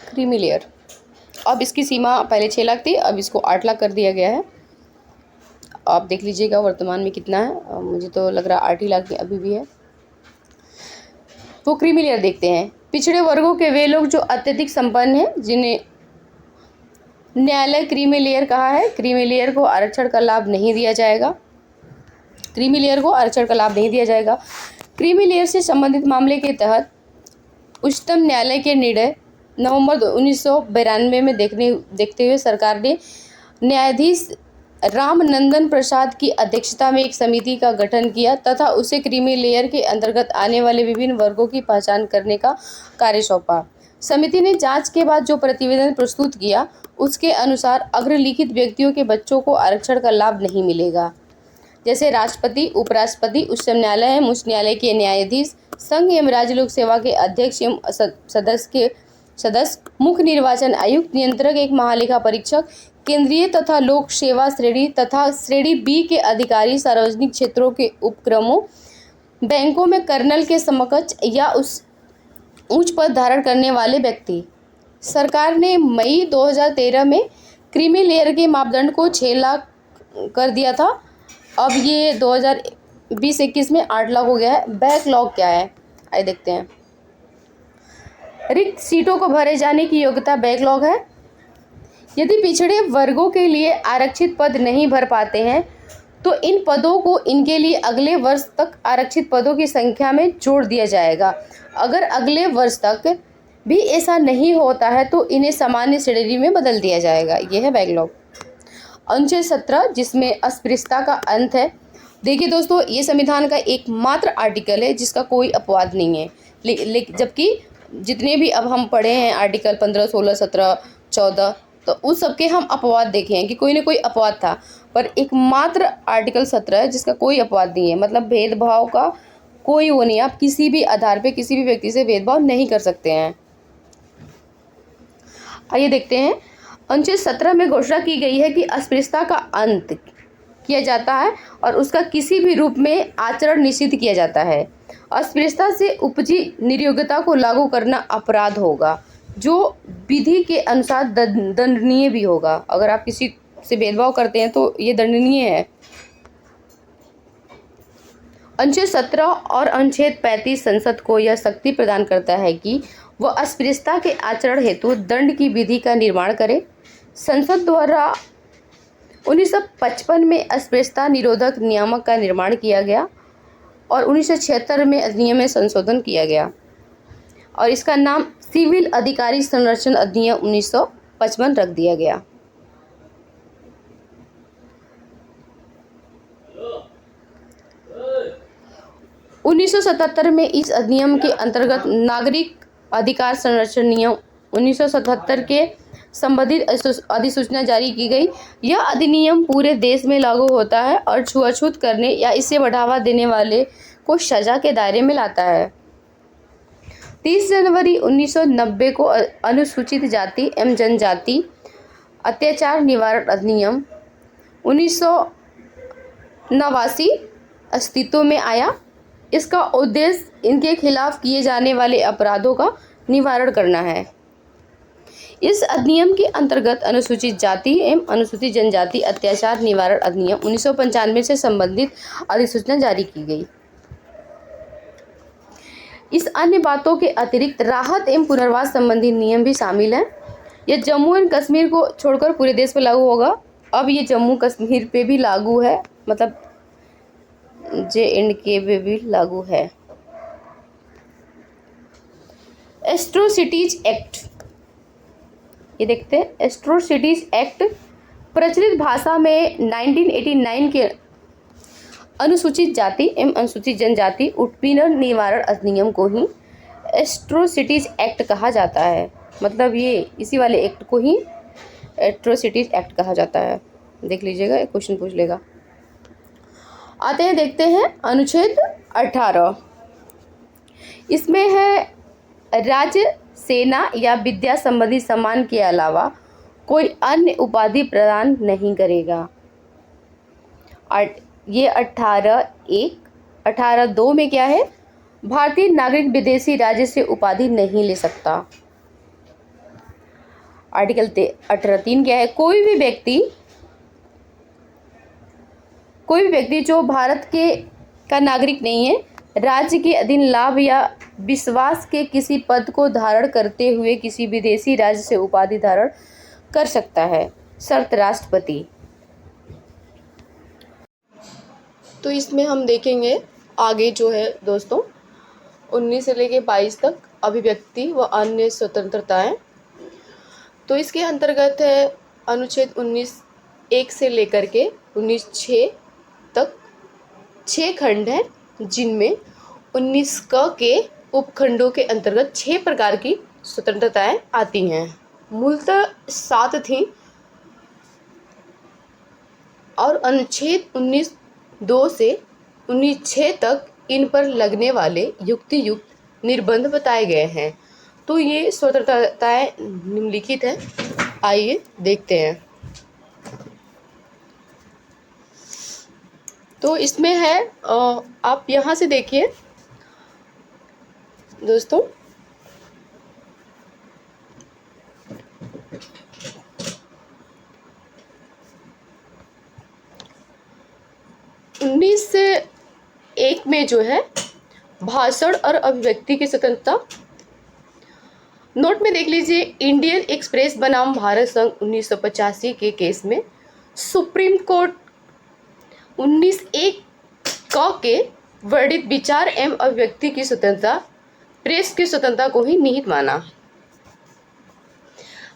Speaker 1: क्रीमी लेयर, अब इसकी सीमा पहले 6 लाख थी, अब इसको 8 लाख कर दिया गया है। आप देख लीजिएगा वर्तमान में कितना है, मुझे तो लग रहा 8 ही लाख अभी भी है। तो क्रीमी लेयर देखते हैं। पिछड़े वर्गों के वे लोग जो अत्यधिक संपन्न हैं, जिन्हें न्यायालय क्रीमी लेयर कहा है, क्रीमी लेयर को आरक्षण का लाभ नहीं दिया जाएगा। क्रीमी लेयर को आरक्षण का लाभ नहीं दिया जाएगा। क्रीमी लेयर से संबंधित मामले के तहत उच्चतम न्यायालय के निर्णय नवंबर 1992 में देखते हुए सरकार ने न्यायाधीश रामनंदन प्रसाद की अध्यक्षता में एक समिति का गठन किया तथा उसे क्रीमी लेयर के अंतर्गत आने वाले विभिन्न वर्गों की पहचान करने का कार्य सौंपा। समिति ने जांच के बाद जो प्रतिवेदन प्रस्तुत किया उसके अनुसार अग्रलिखित व्यक्तियों के बच्चों को आरक्षण का लाभ नहीं मिलेगा, जैसे राष्ट्रपति, उपराष्ट्रपति, उच्चतम न्यायालय एवं उच्च न्यायालय के न्यायाधीश, संघ एवं राज्य लोक सेवा के अध्यक्ष एवं सदस्य, मुख्य निर्वाचन आयुक्त, नियंत्रक, एक महालेखा परीक्षक, केंद्रीय तथा लोक सेवा श्रेणी तथा श्रेणी बी के अधिकारी, सार्वजनिक क्षेत्रों के उपक्रमों, बैंकों में कर्नल के समकक्ष या उस उच्च पद धारण करने वाले व्यक्ति। सरकार ने मई 2013 में क्रीमी लेयर के मापदंड को 6 लाख कर दिया था, अब ये 2020-21 में 8 लाख हो गया है। बैकलॉग क्या है आइए देखते हैं। रिक्त सीटों को भरे जाने की योग्यता बैकलॉग है। यदि पिछड़े वर्गों के लिए आरक्षित पद नहीं भर पाते हैं तो इन पदों को इनके लिए अगले वर्ष तक आरक्षित पदों की संख्या में जोड़ दिया जाएगा। अगर अगले वर्ष तक भी ऐसा नहीं होता है तो इन्हें सामान्य श्रेणी में बदल दिया जाएगा। यह है बैकलॉग। अनुच्छेद 17 जिसमें अस्पृश्यता का अंत है। देखिए दोस्तों, ये संविधान का एकमात्र आर्टिकल है जिसका कोई अपवाद नहीं है, जबकि जितने भी अब हम पढ़े हैं आर्टिकल 15, 16, 17, 14, तो उस सबके हम अपवाद देखे हैं कि कोई ना कोई अपवाद था, पर एकमात्र आर्टिकल 17 है जिसका कोई अपवाद नहीं है। मतलब भेदभाव का कोई वो नहीं, आप किसी भी आधार पे किसी भी व्यक्ति से भेदभाव नहीं कर सकते हैं। आइए देखते हैं। अनुच्छेद 17 में घोषणा की गई है कि अस्पृश्यता का अंत किया जाता है और उसका किसी भी रूप में आचरण निषिद्ध किया जाता है। अस्पृश्यता से उपजी नियोग्यता को लागू करना अपराध होगा, जो विधि के अनुसार दंडनीय भी होगा। अगर आप किसी से भेदभाव करते हैं तो ये दंडनीय है। अनुच्छेद 17 और अनुच्छेद 35 संसद को यह शक्ति प्रदान करता है कि वह अस्पृश्यता के आचरण हेतु दंड की विधि का निर्माण करे। संसद द्वारा 1955 में अस्पृश्यता निरोधक नियामक का निर्माण किया गया और 1976 में अधिनियम में संशोधन किया गया और इसका नाम सिविल अधिकारी संरक्षण अधिनियम 1955 रख दिया गया। उन्नीस सौ 77 में इस अधिनियम के अंतर्गत नागरिक अधिकार संरक्षण नियम 1977 के संबंधित अधिसूचना जारी की गई। यह अधिनियम पूरे देश में लागू होता है और छुआछूत करने या इसे बढ़ावा देने वाले को सजा के दायरे में लाता है। 30 जनवरी 1990 को अनुसूचित जाति एवं जनजाति अत्याचार निवारण अधिनियम 1989 अस्तित्व में आया। इसका उद्देश्य इनके खिलाफ किए जाने वाले अपराधों का निवारण करना है। इस अधिनियम के अंतर्गत अनुसूचित जाति एवं अनुसूचित जनजाति अत्याचार निवारण अधिनियम 1995 से संबंधित अधिसूचना जारी की गई। इस अन्य बातों के अतिरिक्त राहत एवं पुनर्वास संबंधी नियम भी शामिल हैं। यह जम्मू एंड कश्मीर को छोड़कर पूरे देश पर लागू होगा। अब ये जम्मू कश्मीर पे भी लागू है, मतलब जे एंड के पे भी लागू है। एट्रोसिटीज एक्ट, ये देखते हैं। एट्रोसिटीज एक्ट प्रचलित भाषा में 1989 के अनुसूचित जाति एवं अनुसूचित जनजाति उत्पीड़न निवारण अधिनियम को ही एट्रोसिटीज एक्ट कहा जाता है। मतलब ये इसी वाले एक्ट को ही एट्रोसिटीज एक्ट कहा जाता है। देख लीजिएगा, एक क्वेश्चन पूछ लेगा। आते हैं, देखते हैं अनुच्छेद 18। इसमें है राज्य, सेना या विद्या संबंधी सम्मान के अलावा कोई अन्य उपाधि प्रदान नहीं करेगा। ये 18(1). 18(2) में क्या है? भारतीय नागरिक विदेशी राज्य से उपाधि नहीं ले सकता। आर्टिकल 18(3) क्या है? कोई भी व्यक्ति जो भारत का नागरिक नहीं है, राज्य के अधीन लाभ या विश्वास के किसी पद को धारण करते हुए किसी विदेशी राज्य से उपाधि धारण कर सकता है, शर्त राष्ट्रपति। तो इसमें हम देखेंगे आगे जो है दोस्तों 19 से लेके 22 तक अभिव्यक्ति व अन्य स्वतंत्रताएं। तो इसके अंतर्गत है अनुच्छेद 19(1) से लेकर के 19(6) तक 6 खंड हैं, जिनमें 19(क) के उपखंडों के अंतर्गत 6 प्रकार की स्वतंत्रताएं आती हैं। मूलतः 7 थीं और अनुच्छेद 19(2) से 19(6) तक इन पर लगने वाले युक्तियुक्त निर्बंध बताए गए हैं। तो ये स्वतंत्रताएं निम्नलिखित हैं, आइए देखते हैं। तो इसमें है आप यहाँ से देखिए दोस्तों, उन्नीस से 1 में जो है भाषण और अभिव्यक्ति की स्वतंत्रता। नोट में देख लीजिए, इंडियन एक्सप्रेस बनाम भारत संघ 1985 के केस में सुप्रीम कोर्ट 19(1) क के वर्णित विचार एवं अभिव्यक्ति की स्वतंत्रता, प्रेस की स्वतंत्रता को ही निहित माना।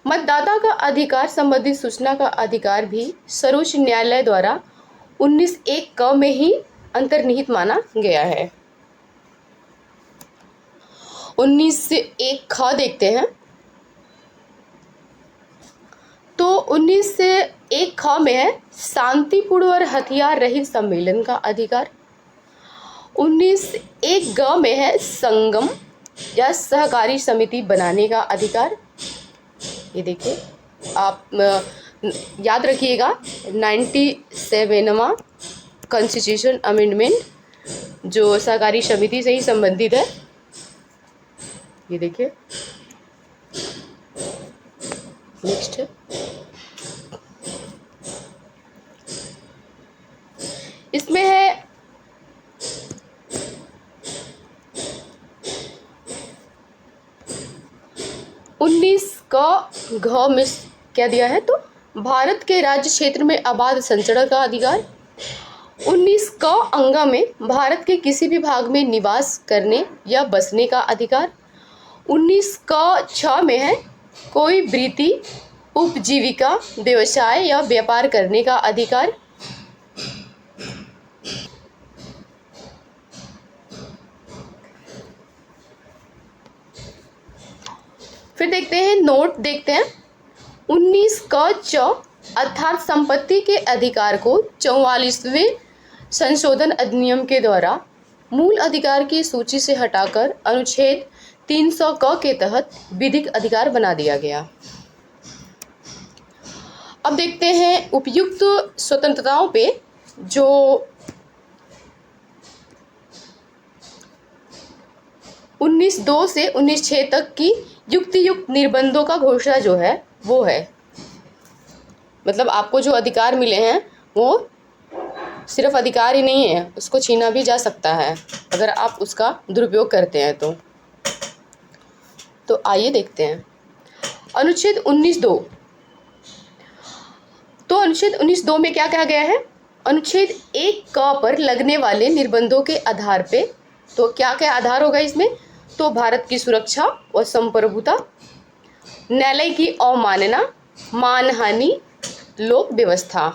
Speaker 1: मतदाता का अधिकार संबंधी सूचना का अधिकार भी सर्वोच्च न्यायालय द्वारा 19(1) क में ही अंतर्निहित माना गया है। 19(1) ख देखते हैं। तो 19(1) ख में है शांतिपूर्ण और हथियार रहित सम्मेलन का अधिकार। 19(1) ग में है संगम या सहकारी समिति बनाने का अधिकार। ये देखिए, आप याद रखिएगा 97वां कॉन्स्टिट्यूशन अमेंडमेंट जो सहकारी समिति से ही संबंधित है। ये देखिए, नेक्स्ट है, इसमें है घ में क्या दिया है? तो भारत के राज्य क्षेत्र में अबाध संचरण का अधिकार। 19 क अंगा में भारत के किसी भी भाग में निवास करने या बसने का अधिकार। 19 क छ में है कोई वृत्ति, उपजीविका, व्यवसाय या व्यापार करने का अधिकार। फिर देखते हैं, नोट देखते हैं 19 क च अर्थात संपत्ति के अधिकार को 44वें संशोधन अधिनियम के द्वारा मूल अधिकार की सूची से हटाकर अनुच्छेद 300 क के तहत विधिक अधिकार बना दिया गया। अब देखते हैं उपयुक्त स्वतंत्रताओं पे, जो 19(2) से 19(6) तक की युक्तियुक्त निर्बंधों का घोषणा जो है वो है, मतलब आपको जो अधिकार मिले हैं वो सिर्फ अधिकार ही नहीं है, उसको छीना भी जा सकता है अगर आप उसका दुरुपयोग करते हैं तो आइए देखते हैं अनुच्छेद 19(2). तो अनुच्छेद 19(2) में क्या कहा गया है? अनुच्छेद 1 क पर लगने वाले निर्बंधों के आधार पे, तो क्या क्या आधार होगा इसमें, तो भारत की सुरक्षा व संप्रभुता, न्यायालय की अवमानना, मानहानि, लोक व्यवस्था।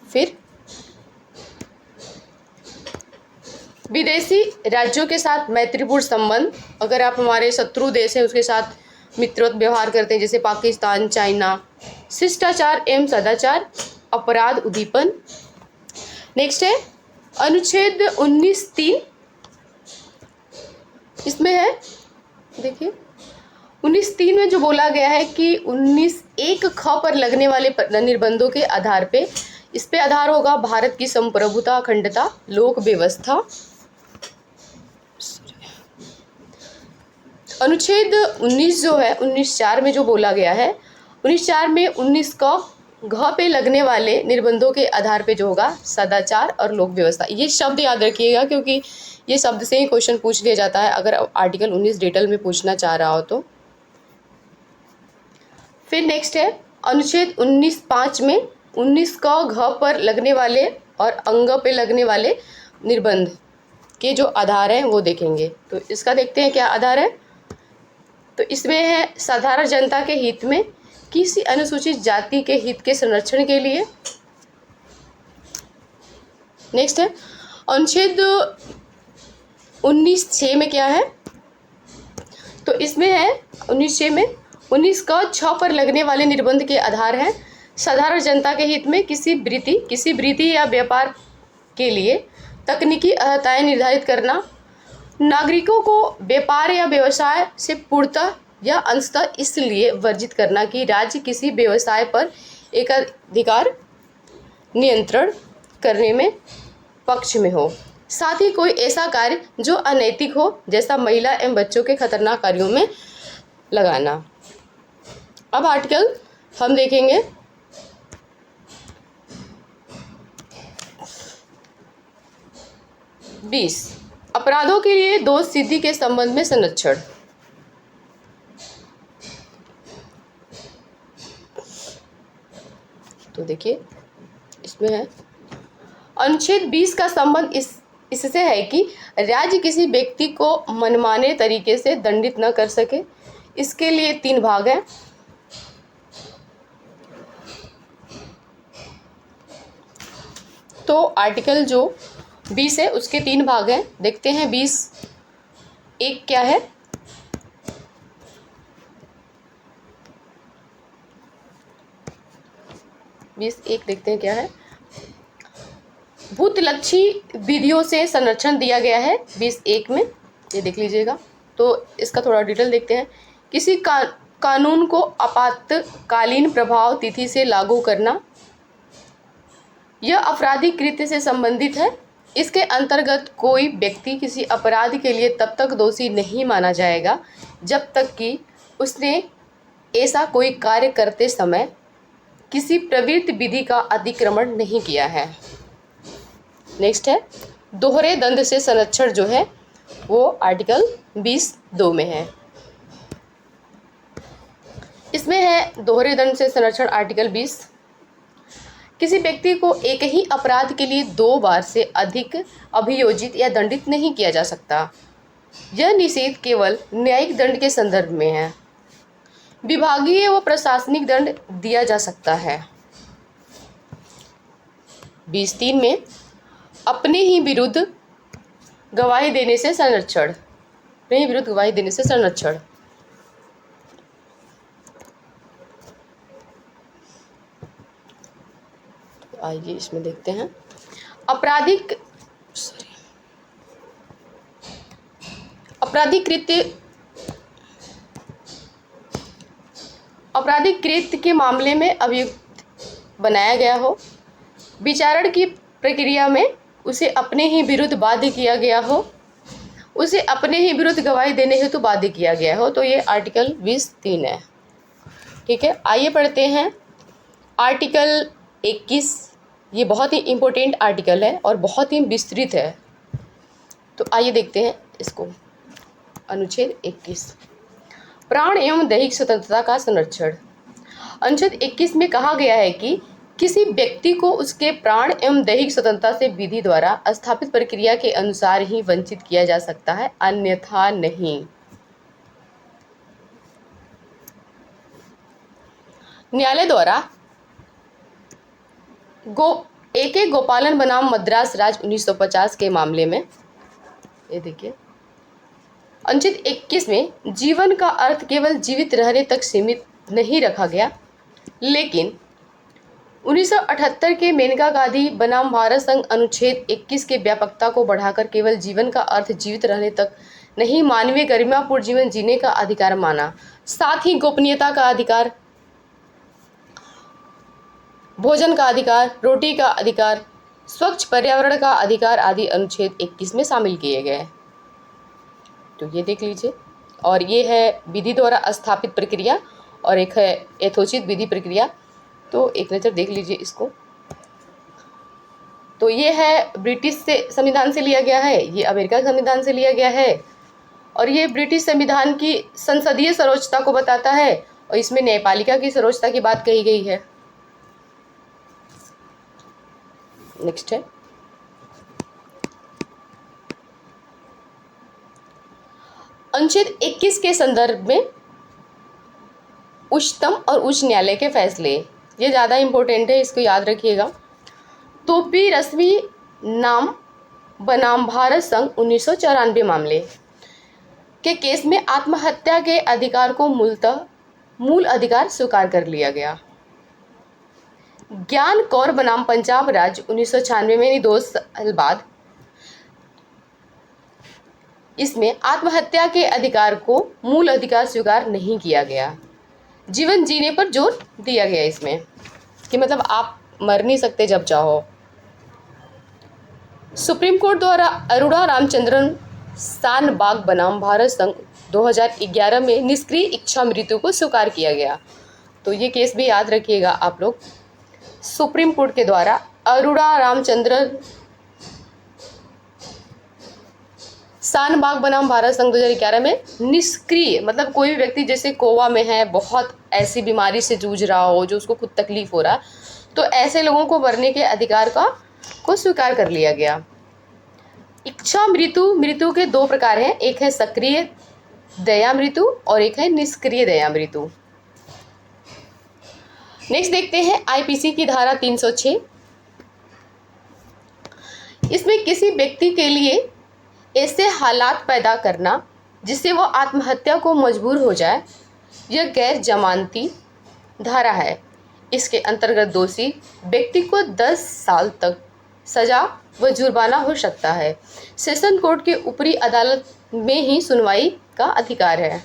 Speaker 1: फिर विदेशी राज्यों के साथ मैत्रीपूर्ण संबंध, अगर आप हमारे शत्रु देश हैं उसके साथ मित्रवत व्यवहार करते हैं, जैसे पाकिस्तान, चाइना। शिष्टाचार एवं सदाचार, अपराध उद्दीपन। नेक्स्ट है अनुच्छेद 19(3), इसमें है, देखिए 19(3) में जो बोला गया है कि 19(1) पर लगने वाले निर्बंधों के आधार पे, इस पे आधार होगा भारत की संप्रभुता, अखंडता, लोक व्यवस्था। अनुच्छेद 19 जो है 19(4) में जो बोला गया है, 19(4) में 19(क) पे लगने वाले निर्बंधों के आधार पे जो होगा सदाचार और लोक व्यवस्था। ये शब्द याद रखिएगा क्योंकि ये शब्द से ही क्वेश्चन पूछ लिया जाता है अगर आर्टिकल 19 डिटेल में पूछना चाह रहा हो तो। फिर नेक्स्ट है अनुच्छेद 19(5) में 19(क) पर लगने वाले और अंग पे लगने वाले निर्बंध के जो आधार हैं वो देखेंगे। तो इसका देखते हैं क्या आधार है, तो इसमें है साधारण जनता के हित में, किसी अनुसूचित जाति के हित के संरक्षण के लिए। नेक्स्ट है अनुच्छेद 19(6) में क्या है, तो इसमें है 19(6) में 19(क) पर लगने वाले निर्बंध के आधार हैं साधारण जनता के हित में किसी वृत्ति या व्यापार के लिए तकनीकी अर्हताएं निर्धारित करना, नागरिकों को व्यापार या व्यवसाय से पूर्णतः या अंशतः इसलिए वर्जित करना कि राज्य किसी व्यवसाय पर एकाधिकार नियंत्रण करने में पक्ष में हो, साथ ही कोई ऐसा कार्य जो अनैतिक हो, जैसा महिला एवं बच्चों के खतरनाक कार्यों में लगाना। अब आर्टिकल हम देखेंगे 20, अपराधों के लिए दोष सिद्धि के संबंध में संरक्षण। तो देखिए इसमें है अनुच्छेद 20 का संबंध इससे है कि राज्य किसी व्यक्ति को मनमाने तरीके से दंडित न कर सके। इसके लिए 3 भाग हैं। तो आर्टिकल जो 20 है उसके 3 भाग हैं, देखते हैं 20(1) क्या है। देखते हैं क्या है। भूतलक्षी विधियों से संरक्षण दिया गया है 20(1) में, ये देख लीजिएगा। तो इसका थोड़ा डिटेल देखते हैं। किसी कानून को आपातकालीन प्रभाव तिथि से लागू करना, यह आपराधिक कृत्य से संबंधित है। इसके अंतर्गत कोई व्यक्ति किसी अपराध के लिए तब तक दोषी नहीं माना जाएगा जब तक कि उसने ऐसा कोई कार्य करते समय किसी प्रवृत्त विधि का अतिक्रमण नहीं किया है। नेक्स्ट है दोहरे दंड से संरक्षण, जो है वो आर्टिकल 20(2) में है। इसमें है दोहरे दंड से संरक्षण आर्टिकल 20, किसी व्यक्ति को एक ही अपराध के लिए 2 बार से अधिक अभियोजित या दंडित नहीं किया जा सकता। यह निषेध केवल न्यायिक दंड के संदर्भ में है। विभागीय व प्रशासनिक दंड दिया जा सकता है। 20(3) में अपने ही विरुद्ध गवाही देने से संरक्षण, अपने ही विरुद्ध गवाही देने से संरक्षण। आइए इसमें देखते हैं आपराधिक कृत्य के मामले में अभियुक्त बनाया गया हो, विचारण की प्रक्रिया में उसे अपने ही विरुद्ध बाध्य किया गया हो, उसे अपने ही विरुद्ध गवाही देने हेतु बाध्य किया गया हो, तो ये आर्टिकल 20(3) है। ठीक है, आइए पढ़ते हैं आर्टिकल 21। ये बहुत ही इम्पोर्टेंट आर्टिकल है और बहुत ही विस्तृत है। तो आइए देखते हैं इसको। अनुच्छेद 21, प्राण एवं दैहिक स्वतंत्रता का संरक्षण। अनुच्छेद 21 में कहा गया है कि किसी व्यक्ति को उसके प्राण एवं दैहिक स्वतंत्रता से विधि द्वारा स्थापित प्रक्रिया के अनुसार ही वंचित किया जा सकता है, अन्यथा नहीं। न्यायालय द्वारा A.K. गोपालन बनाम मद्रास राज्य 1950 के मामले में, ये देखिए, अनुच्छेद 21 में जीवन का अर्थ केवल जीवित रहने तक सीमित नहीं रखा गया, लेकिन 1978 के मेनका गांधी बनाम भारत संघ अनुच्छेद 21 के व्यापकता को बढ़ाकर केवल जीवन का अर्थ जीवित रहने तक नहीं, मानवीय गरिमापूर्ण जीवन जीने का अधिकार माना। साथ ही गोपनीयता का अधिकार, भोजन का अधिकार, रोटी का अधिकार, स्वच्छ पर्यावरण का अधिकार आदि अनुच्छेद 21 में शामिल किए गए। तो ये देख लीजिए। और ये है विधि द्वारा स्थापित प्रक्रिया और एक है यथोचित विधि प्रक्रिया। तो एक नज़र देख लीजिए इसको। तो ये है ब्रिटिश से संविधान से लिया गया है, ये अमेरिका के संविधान से लिया गया है, और ये ब्रिटिश संविधान की संसदीय सर्वोच्चता को बताता है, और इसमें न्यायपालिका की सर्वोच्चता की बात कही गई है। नेक्स्ट है अनुच्छेद 21 के संदर्भ में उच्चतम और उच्च न्यायालय के फैसले, ये ज़्यादा इम्पोर्टेंट है, इसको याद रखिएगा। तोपी रश्मि नाम बनाम भारत संघ 1994 मामले के केस में आत्महत्या के अधिकार को मूल अधिकार स्वीकार कर लिया गया। ज्ञान कौर बनाम पंजाब राज्य 1996 में 2 साल बाद इसमें आत्महत्या के अधिकार को मूल अधिकार स्वीकार नहीं किया गया, जीवन जीने पर जोर दिया गया इसमें, कि मतलब आप मर नहीं सकते जब चाहो। सुप्रीम कोर्ट द्वारा अरोड़ा रामचंद्रन शानबाग बनाम भारत संघ 2011 में निष्क्रिय इच्छा मृत्यु को स्वीकार किया गया। तो ये केस भी याद रखिएगा आप लोग। सुप्रीम कोर्ट के द्वारा अरोड़ा रामचंद्रन शानबाग बनाम भारत संघ 2011 में निष्क्रिय, मतलब कोई भी व्यक्ति जैसे कोवा में है, बहुत ऐसी बीमारी से जूझ रहा हो जो उसको खुद तकलीफ हो रहा, तो ऐसे लोगों को मरने के अधिकार को स्वीकार कर लिया गया। इच्छा मृत्यु के 2 प्रकार हैं, एक है सक्रिय दया मृत्यु और एक है निष्क्रिय दया मृत्यु। नेक्स्ट देखते हैं आईपीसी की धारा 306। इसमें किसी व्यक्ति के लिए ऐसे हालात पैदा करना जिससे वो आत्महत्या को मजबूर हो जाए, यह गैर जमानती धारा है। इसके अंतर्गत दोषी व्यक्ति को 10 साल तक सजा व जुर्माना हो सकता है। सेशन कोर्ट के ऊपरी अदालत में ही सुनवाई का अधिकार है।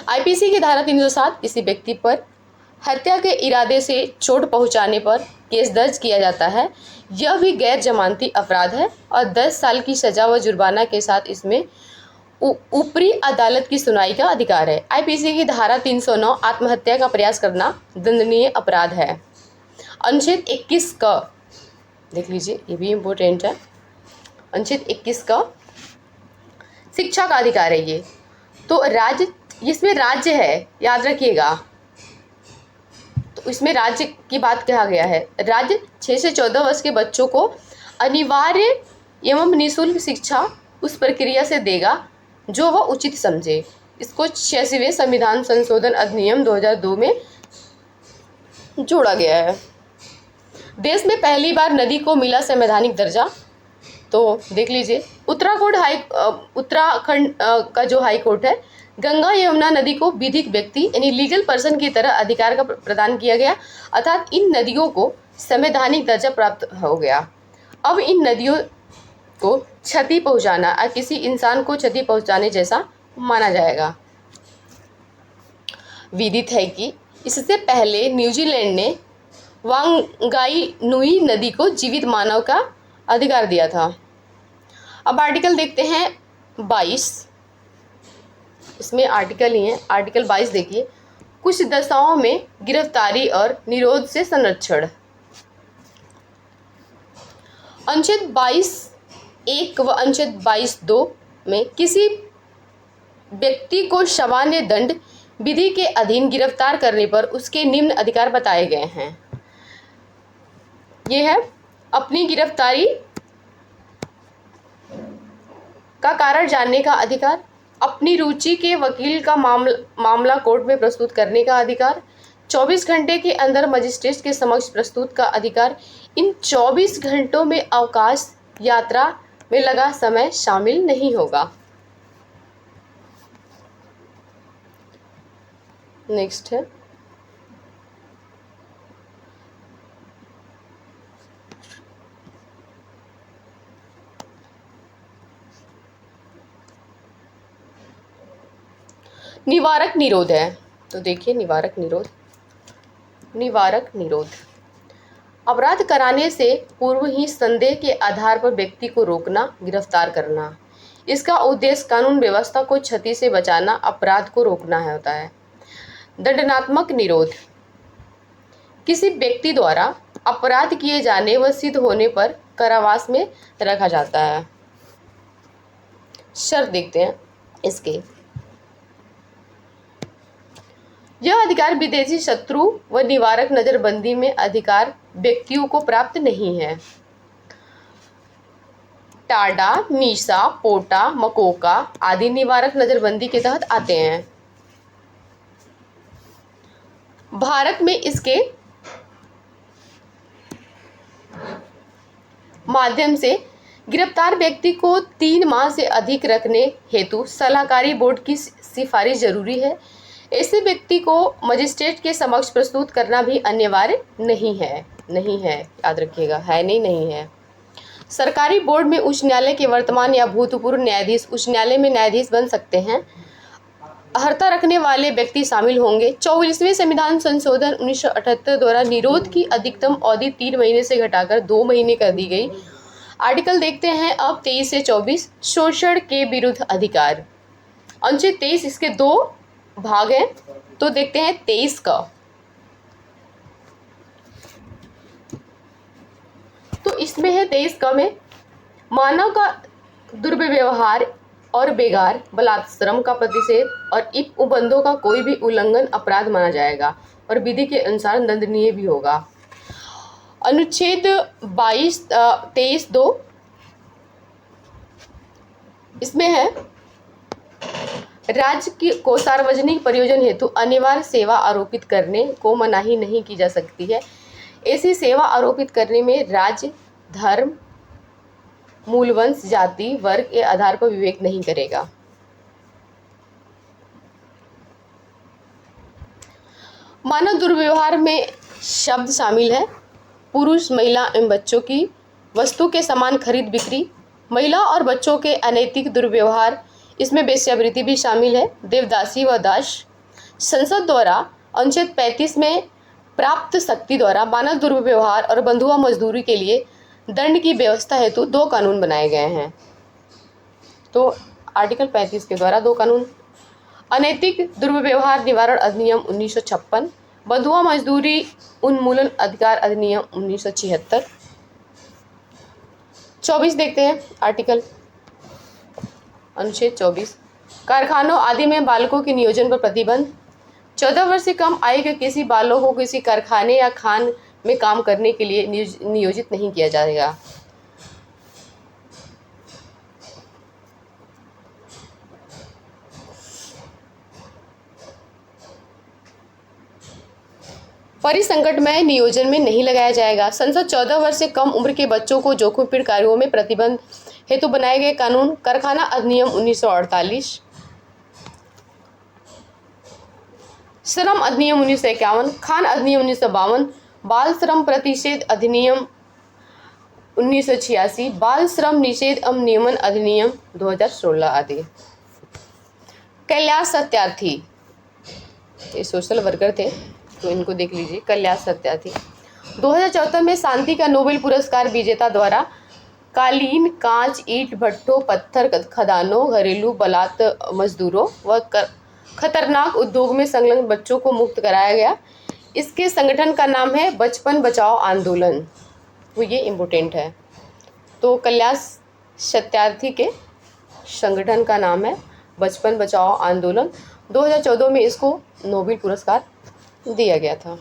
Speaker 1: आईपीसी की धारा 307 किसी व्यक्ति पर हत्या के इरादे से चोट पहुंचाने पर केस दर्ज किया जाता है, यह भी गैर जमानती अपराध है और 10 साल की सजा व जुर्माना के साथ इसमें ऊपरी अदालत की सुनवाई का अधिकार है। आईपीसी की धारा 309 आत्महत्या का प्रयास करना दंडनीय अपराध है। अनुच्छेद 21 का देख लीजिए, ये भी इम्पोर्टेंट है। अनुच्छेद 21 का शिक्षा का अधिकार है। ये तो राज्य, इसमें राज्य है, याद रखिएगा। तो इसमें राज्य की बात कहा गया है। राज्य 6 से 14 वर्ष के बच्चों को अनिवार्य एवं निःशुल्क शिक्षा उस प्रक्रिया से देगा जो वह उचित समझे। इसको 86वें संविधान संशोधन अधिनियम 2002 में जोड़ा गया है। देश में पहली बार नदी को मिला संवैधानिक दर्जा, तो देख लीजिए उत्तराखंड का जो हाई कोर्ट है, गंगा यमुना नदी को विधिक व्यक्ति यानी लीगल पर्सन की तरह अधिकार का प्रदान किया गया, अर्थात इन नदियों को संवैधानिक दर्जा प्राप्त हो गया। अब इन नदियों को क्षति पहुंचाना और किसी इंसान को क्षति पहुंचाने जैसा माना जाएगा। विदित है कि इससे पहले न्यूजीलैंड ने वांगाई नुई नदी को जीवित मानव का अधिकार दिया था। अब आर्टिकल देखते हैं 22, इसमें आर्टिकल ही है। आर्टिकल 22 देखिए, कुछ दशाओं में गिरफ्तारी और निरोध से संरक्षण। अनुच्छेद 22(1) व अनुच्छेद 22(2) में किसी व्यक्ति को सामान्य दंड विधि के अधीन गिरफ्तार करने पर उसके निम्न अधिकार बताए गए हैं। ये है अपनी गिरफ्तारी का कारण जानने का अधिकार, अपनी रुचि के वकील का मामला कोर्ट में प्रस्तुत करने का अधिकार, 24 घंटे के अंदर मजिस्ट्रेट के समक्ष प्रस्तुत का अधिकार। इन 24 घंटों में अवकाश यात्रा में लगा समय शामिल नहीं होगा। नेक्स्ट है निवारक निरोध है। तो देखिए निवारक निरोध अपराध कराने से पूर्व ही संदेह के आधार पर व्यक्ति को रोकना, गिरफ्तार करना। इसका उद्देश्य कानून व्यवस्था को क्षति से बचाना, अपराध को रोकना होता है। दंडात्मक निरोध किसी व्यक्ति द्वारा अपराध किए जाने व सिद्ध होने पर कारावास में रखा जाता है। शर्त देखते हैं इसके। यह अधिकार विदेशी शत्रु व निवारक नजरबंदी में अधिकार व्यक्तियों को प्राप्त नहीं है। टाडा, मीसा, पोटा, मकोका आदि निवारक नजरबंदी के तहत आते हैं। भारत में इसके माध्यम से गिरफ्तार व्यक्ति को 3 माह से अधिक रखने हेतु सलाहकारी बोर्ड की सिफारिश जरूरी है। ऐसे व्यक्ति को मजिस्ट्रेट के समक्ष प्रस्तुत करना भी अनिवार्य नहीं है, याद रखिएगा, नहीं है। सरकारी बोर्ड में उच्च न्यायालय के वर्तमान या भूतपूर्व न्यायाधीश उच्च न्यायालय में न्यायाधीश बन सकते हैं। अर्हता रखने वाले व्यक्ति शामिल होंगे। 44वें संविधान संशोधन 1978 द्वारा निरोध की अधिकतम अवधि 3 महीने से घटाकर 2 महीने कर दी गई। आर्टिकल देखते हैं अब 23 से 24 शोषण के विरुद्ध अधिकार। अनुच्छेद 23 इसके 2 भाग हैं, तो देखते हैं 23 का। तो इसमें है 23 का में मानव का दुर्व्यवहार और बेगार बलात्श्रम का प्रतिषेध और इन उपबंधों का कोई भी उल्लंघन अपराध माना जाएगा और विधि के अनुसार दंडनीय भी होगा। अनुच्छेद 23(2) इसमें है राज्य को सार्वजनिक प्रयोजन हेतु अनिवार्य सेवा आरोपित करने को मनाही नहीं की जा सकती है। ऐसी सेवा आरोपित करने में राज्य, धर्म, मूलवंश, जाति, वर्ग के आधार पर विवेक नहीं करेगा। मानव दुर्व्यवहार में शब्द शामिल है पुरुष, महिला एवं बच्चों की वस्तु के समान खरीद बिक्री, महिला और बच्चों के अनैतिक दुर्व्यवहार, इसमें वेश्यावृत्ति भी शामिल है, देवदासी व दास। संसद द्वारा अनुच्छेद 35 में प्राप्त शक्ति द्वारा मानव दुर्व्यवहार और बंधुआ मजदूरी के लिए दंड की व्यवस्था हेतु 2 कानून बनाए गए हैं। तो आर्टिकल 35 के द्वारा 2 कानून: अनैतिक दुर्व्यवहार निवारण अधिनियम 1956, बंधुआ मजदूरी उन्मूलन अधिकार अधिनियम 1976। 24 देखते हैं आर्टिकल। अनुच्छेद 24 कारखानों आदि में बालकों के नियोजन पर प्रतिबंध। 14 वर्ष से कम आयु के किसी बालक को किसी कारखाने या खान में काम करने के लिए नियोजित नहीं किया जाएगा। परिसंकटमय नियोजन में नहीं लगाया जाएगा। संसद 14 वर्ष से कम उम्र के बच्चों को जोखिमपूर्ण कार्यों में प्रतिबंध हेतु बनाए गए कानून: कारखाना अधिनियम 1948, श्रम अधिनियम 1951, खान अधिनियम 1952, बाल श्रम प्रतिषेध अधिनियम 1986, बाल श्रम निषेध एवं नियमन अधिनियम 2016 आदि। कैलाश सत्यार्थी, ये सोशल वर्कर थे, तो इनको देख लीजिए। कैलाश सत्यार्थी 2014 में शांति का नोबेल पुरस्कार विजेता द्वारा कालीन, कांच, ईंट भट्ठों, पत्थर खदानों, घरेलू बलात् मजदूरों व खतरनाक उद्योग में संलग्न बच्चों को मुक्त कराया गया। इसके संगठन का नाम है बचपन बचाओ आंदोलन, वो ये इम्पोर्टेंट है। तो कैलाश सत्यार्थी के संगठन का नाम है बचपन बचाओ आंदोलन। 2014 में इसको नोबेल पुरस्कार दिया गया था।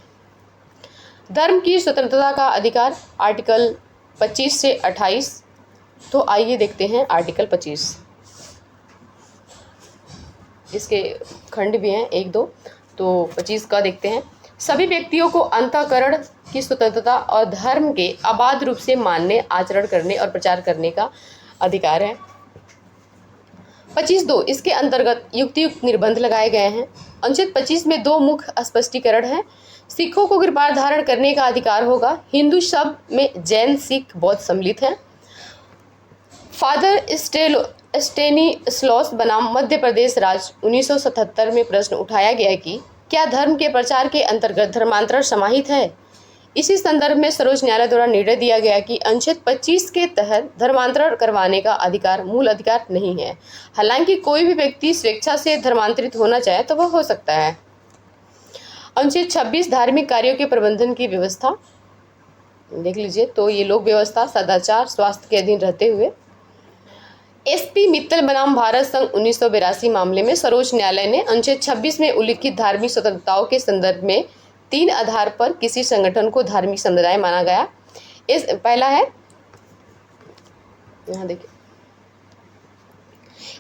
Speaker 1: धर्म की स्वतंत्रता का अधिकार, आर्टिकल 25 से 28। तो आइए देखते हैं आर्टिकल 25। इसके खंड भी हैं 1, 2, तो 25 का देखते हैं। सभी व्यक्तियों को अंतःकरण की स्वतंत्रता और धर्म के अबाध रूप से मानने, आचरण करने और प्रचार करने का अधिकार है। 25(2) इसके अंतर्गत युक्तियुक्त निर्बंध लगाए गए हैं। अनुच्छेद 25 में 2 मुख्य स्पष्टीकरण हैं। सिखों को कृपाण धारण करने का अधिकार होगा। हिंदू शब्द में जैन, सिख, बौद्ध सम्मिलित हैं। फादर स्टेनिस्लॉस बनाम मध्य प्रदेश राज्य 1977 में प्रश्न उठाया गया कि क्या धर्म के प्रचार के अंतर्गत धर्मांतरण समाहित है। इसी संदर्भ में सर्वोच्च न्यायालय द्वारा निर्णय दिया गया कि अनुच्छेद 25 के तहत धर्मांतरण करवाने का अधिकार मूल अधिकार नहीं है। हालांकि कोई भी व्यक्ति स्वेच्छा से धर्मांतरित होना चाहे तो वह हो सकता है। अनुच्छेद 26 धार्मिक कार्यों के प्रबंधन की व्यवस्था देख लीजिए। तो ये लोक व्यवस्था, सदाचार, स्वास्थ्य के अधीन रहते हुए एसपी मित्तल बनाम भारत संघ 1982 मामले में सर्वोच्च न्यायालय ने अनुच्छेद 26 में उल्लिखित धार्मिक स्वतंत्रताओं के संदर्भ में 3 आधार पर किसी संगठन को धार्मिक समुदाय माना गया। इस पहला है, यहाँ देखिए,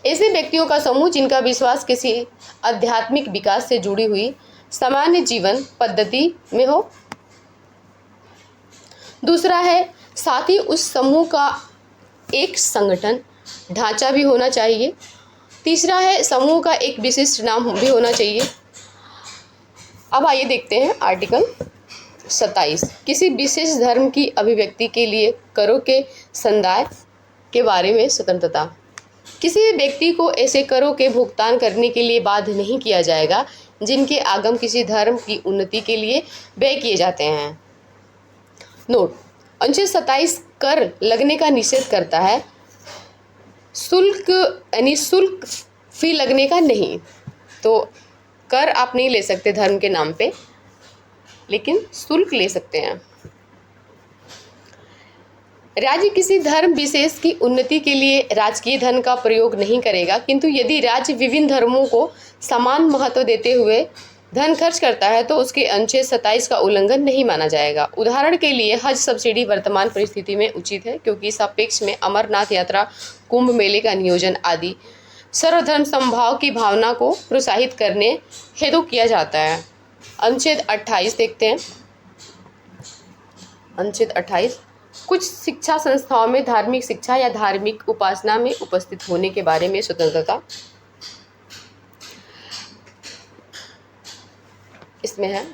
Speaker 1: ऐसे व्यक्तियों का समूह जिनका विश्वास किसी आध्यात्मिक विकास से जुड़ी हुई सामान्य जीवन पद्धति में हो। दूसरा है, साथ ही उस समूह का एक संगठन ढांचा भी होना चाहिए। तीसरा है, समूह का एक विशिष्ट नाम भी होना चाहिए। अब आइए देखते हैं आर्टिकल 27। किसी विशेष धर्म की अभिव्यक्ति के लिए करों के संदाय के बारे में स्वतंत्रता। किसी भी व्यक्ति को ऐसे करों के भुगतान करने के लिए बाध्य नहीं किया जाएगा जिनके आगम किसी धर्म की उन्नति के लिए व्यय किए जाते हैं। नोट, अनुच्छेद 27 कर लगने का निषेध करता है, शुल्क यानी शुल्क फी लगने का नहीं। तो कर आप नहीं ले सकते धर्म के नाम पे, लेकिन शुल्क ले सकते हैं। राज्य किसी धर्म विशेष की उन्नति के लिए राजकीय धन का प्रयोग नहीं करेगा, किंतु यदि राज्य विभिन्न धर्मों को समान महत्व देते हुए धन खर्च करता है तो उसके अनुच्छेद 27 का उल्लंघन नहीं माना जाएगा। उदाहरण के लिए हज सब्सिडी वर्तमान परिस्थिति में उचित है क्योंकि इस अपेक्ष में अमरनाथ यात्रा, कुंभ मेले का नियोजन आदि सर्वधर्म समभाव की भावना को प्रोत्साहित करने हेतु किया जाता है। अनुच्छेद 28 देखते हैं। अनुच्छेद 28 कुछ शिक्षा संस्थाओं में धार्मिक शिक्षा या धार्मिक उपासना में उपस्थित होने के बारे में स्वतंत्रता इसमें है।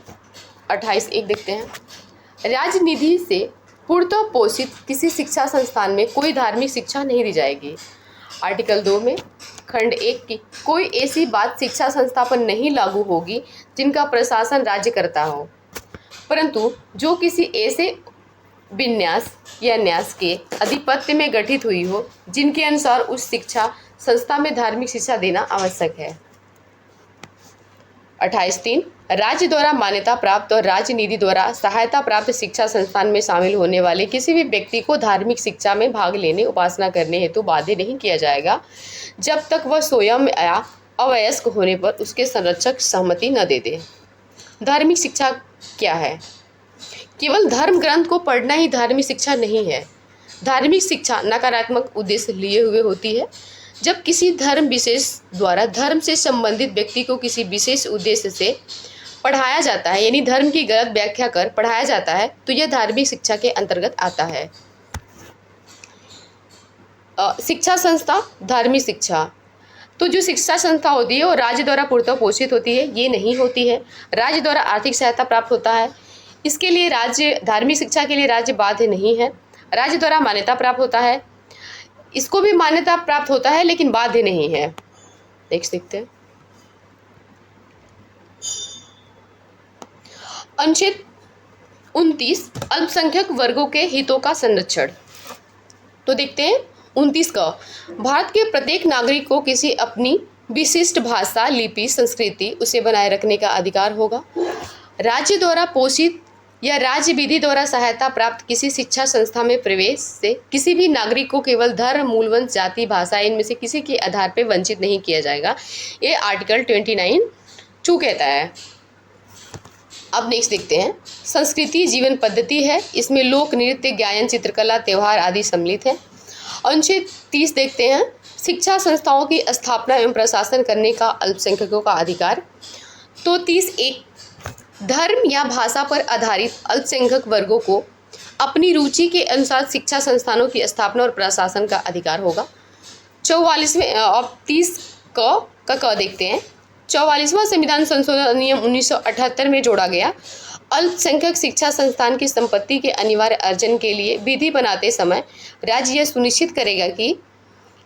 Speaker 1: 28(1) देखते हैं। राज्य निधि से पूर्णतः पोषित किसी शिक्षा संस्थान में कोई धार्मिक शिक्षा नहीं दी जाएगी। आर्टिकल 2 में खंड 1 की कोई ऐसी बात शिक्षा संस्था पर नहीं लागू होगी जिनका प्रशासन राज्य करता हो, परंतु जो किसी ऐसे विन्यास या न्यास के आधिपत्य में गठित हुई हो जिनके अनुसार उस शिक्षा संस्था में धार्मिक शिक्षा देना आवश्यक है। 28(3) राज्य द्वारा मान्यता प्राप्त और राज्य निधि द्वारा सहायता प्राप्त शिक्षा संस्थान में शामिल होने वाले किसी भी व्यक्ति को धार्मिक शिक्षा में भाग लेने, उपासना करने हेतु बाध्य नहीं किया जाएगा जब तक वह स्वयं या अवयस्क होने पर उसके संरक्षक सहमति न दे दे। धार्मिक शिक्षा क्या है? केवल धर्म ग्रंथ को पढ़ना ही धार्मिक शिक्षा नहीं है। धार्मिक शिक्षा नकारात्मक उद्देश्य लिए हुए होती है। जब किसी धर्म विशेष द्वारा धर्म से संबंधित व्यक्ति को किसी विशेष उद्देश्य से पढ़ाया जाता है, यानी धर्म की गलत व्याख्या कर पढ़ाया जाता है, तो यह धार्मिक शिक्षा के अंतर्गत आता है। शिक्षा संस्था, धार्मिक शिक्षा, तो जो शिक्षा संस्था होती है वो राज्य द्वारा पूर्णतः पोषित होती है, ये नहीं होती है। राज्य द्वारा आर्थिक सहायता प्राप्त होता है। इसके लिए राज्य, धार्मिक शिक्षा के लिए राज्य बाध्य नहीं है। राज्य द्वारा मान्यता प्राप्त होता है, इसको भी मान्यता प्राप्त होता है लेकिन बाध्य नहीं है। देख सकते हैं। अनुच्छेद 29 अल्पसंख्यक वर्गों के हितों का संरक्षण। तो देखते हैं 29 का, भारत के प्रत्येक नागरिक को किसी अपनी विशिष्ट भाषा, लिपि, संस्कृति उसे बनाए रखने का अधिकार होगा। राज्य द्वारा पोषित यह राज्य विधि द्वारा सहायता प्राप्त किसी शिक्षा संस्था में प्रवेश से किसी भी नागरिक को केवल धर्म, मूल वंश, जाति, भाषा इनमें से किसी के आधार पर वंचित नहीं किया जाएगा। ये आर्टिकल 29(2) कहता है। अब नेक्स्ट देखते हैं। संस्कृति जीवन पद्धति है, इसमें लोक नृत्य, गायन, चित्रकला, त्यौहार आदि सम्मिलित है। अनुच्छेद 30 देखते हैं। शिक्षा संस्थाओं की स्थापना एवं प्रशासन करने का अल्पसंख्यकों का अधिकार। तो 30(1) धर्म या भाषा पर आधारित अल्पसंख्यक वर्गों को अपनी रुचि के अनुसार शिक्षा संस्थानों की स्थापना और प्रशासन का अधिकार होगा। 44वें अब 30 क देखते हैं। 44वां संविधान संशोधन अधिनियम 1978 में जोड़ा गया अल्पसंख्यक शिक्षा संस्थान की संपत्ति के अनिवार्य अर्जन के लिए विधि बनाते समय राज्य यह सुनिश्चित करेगा कि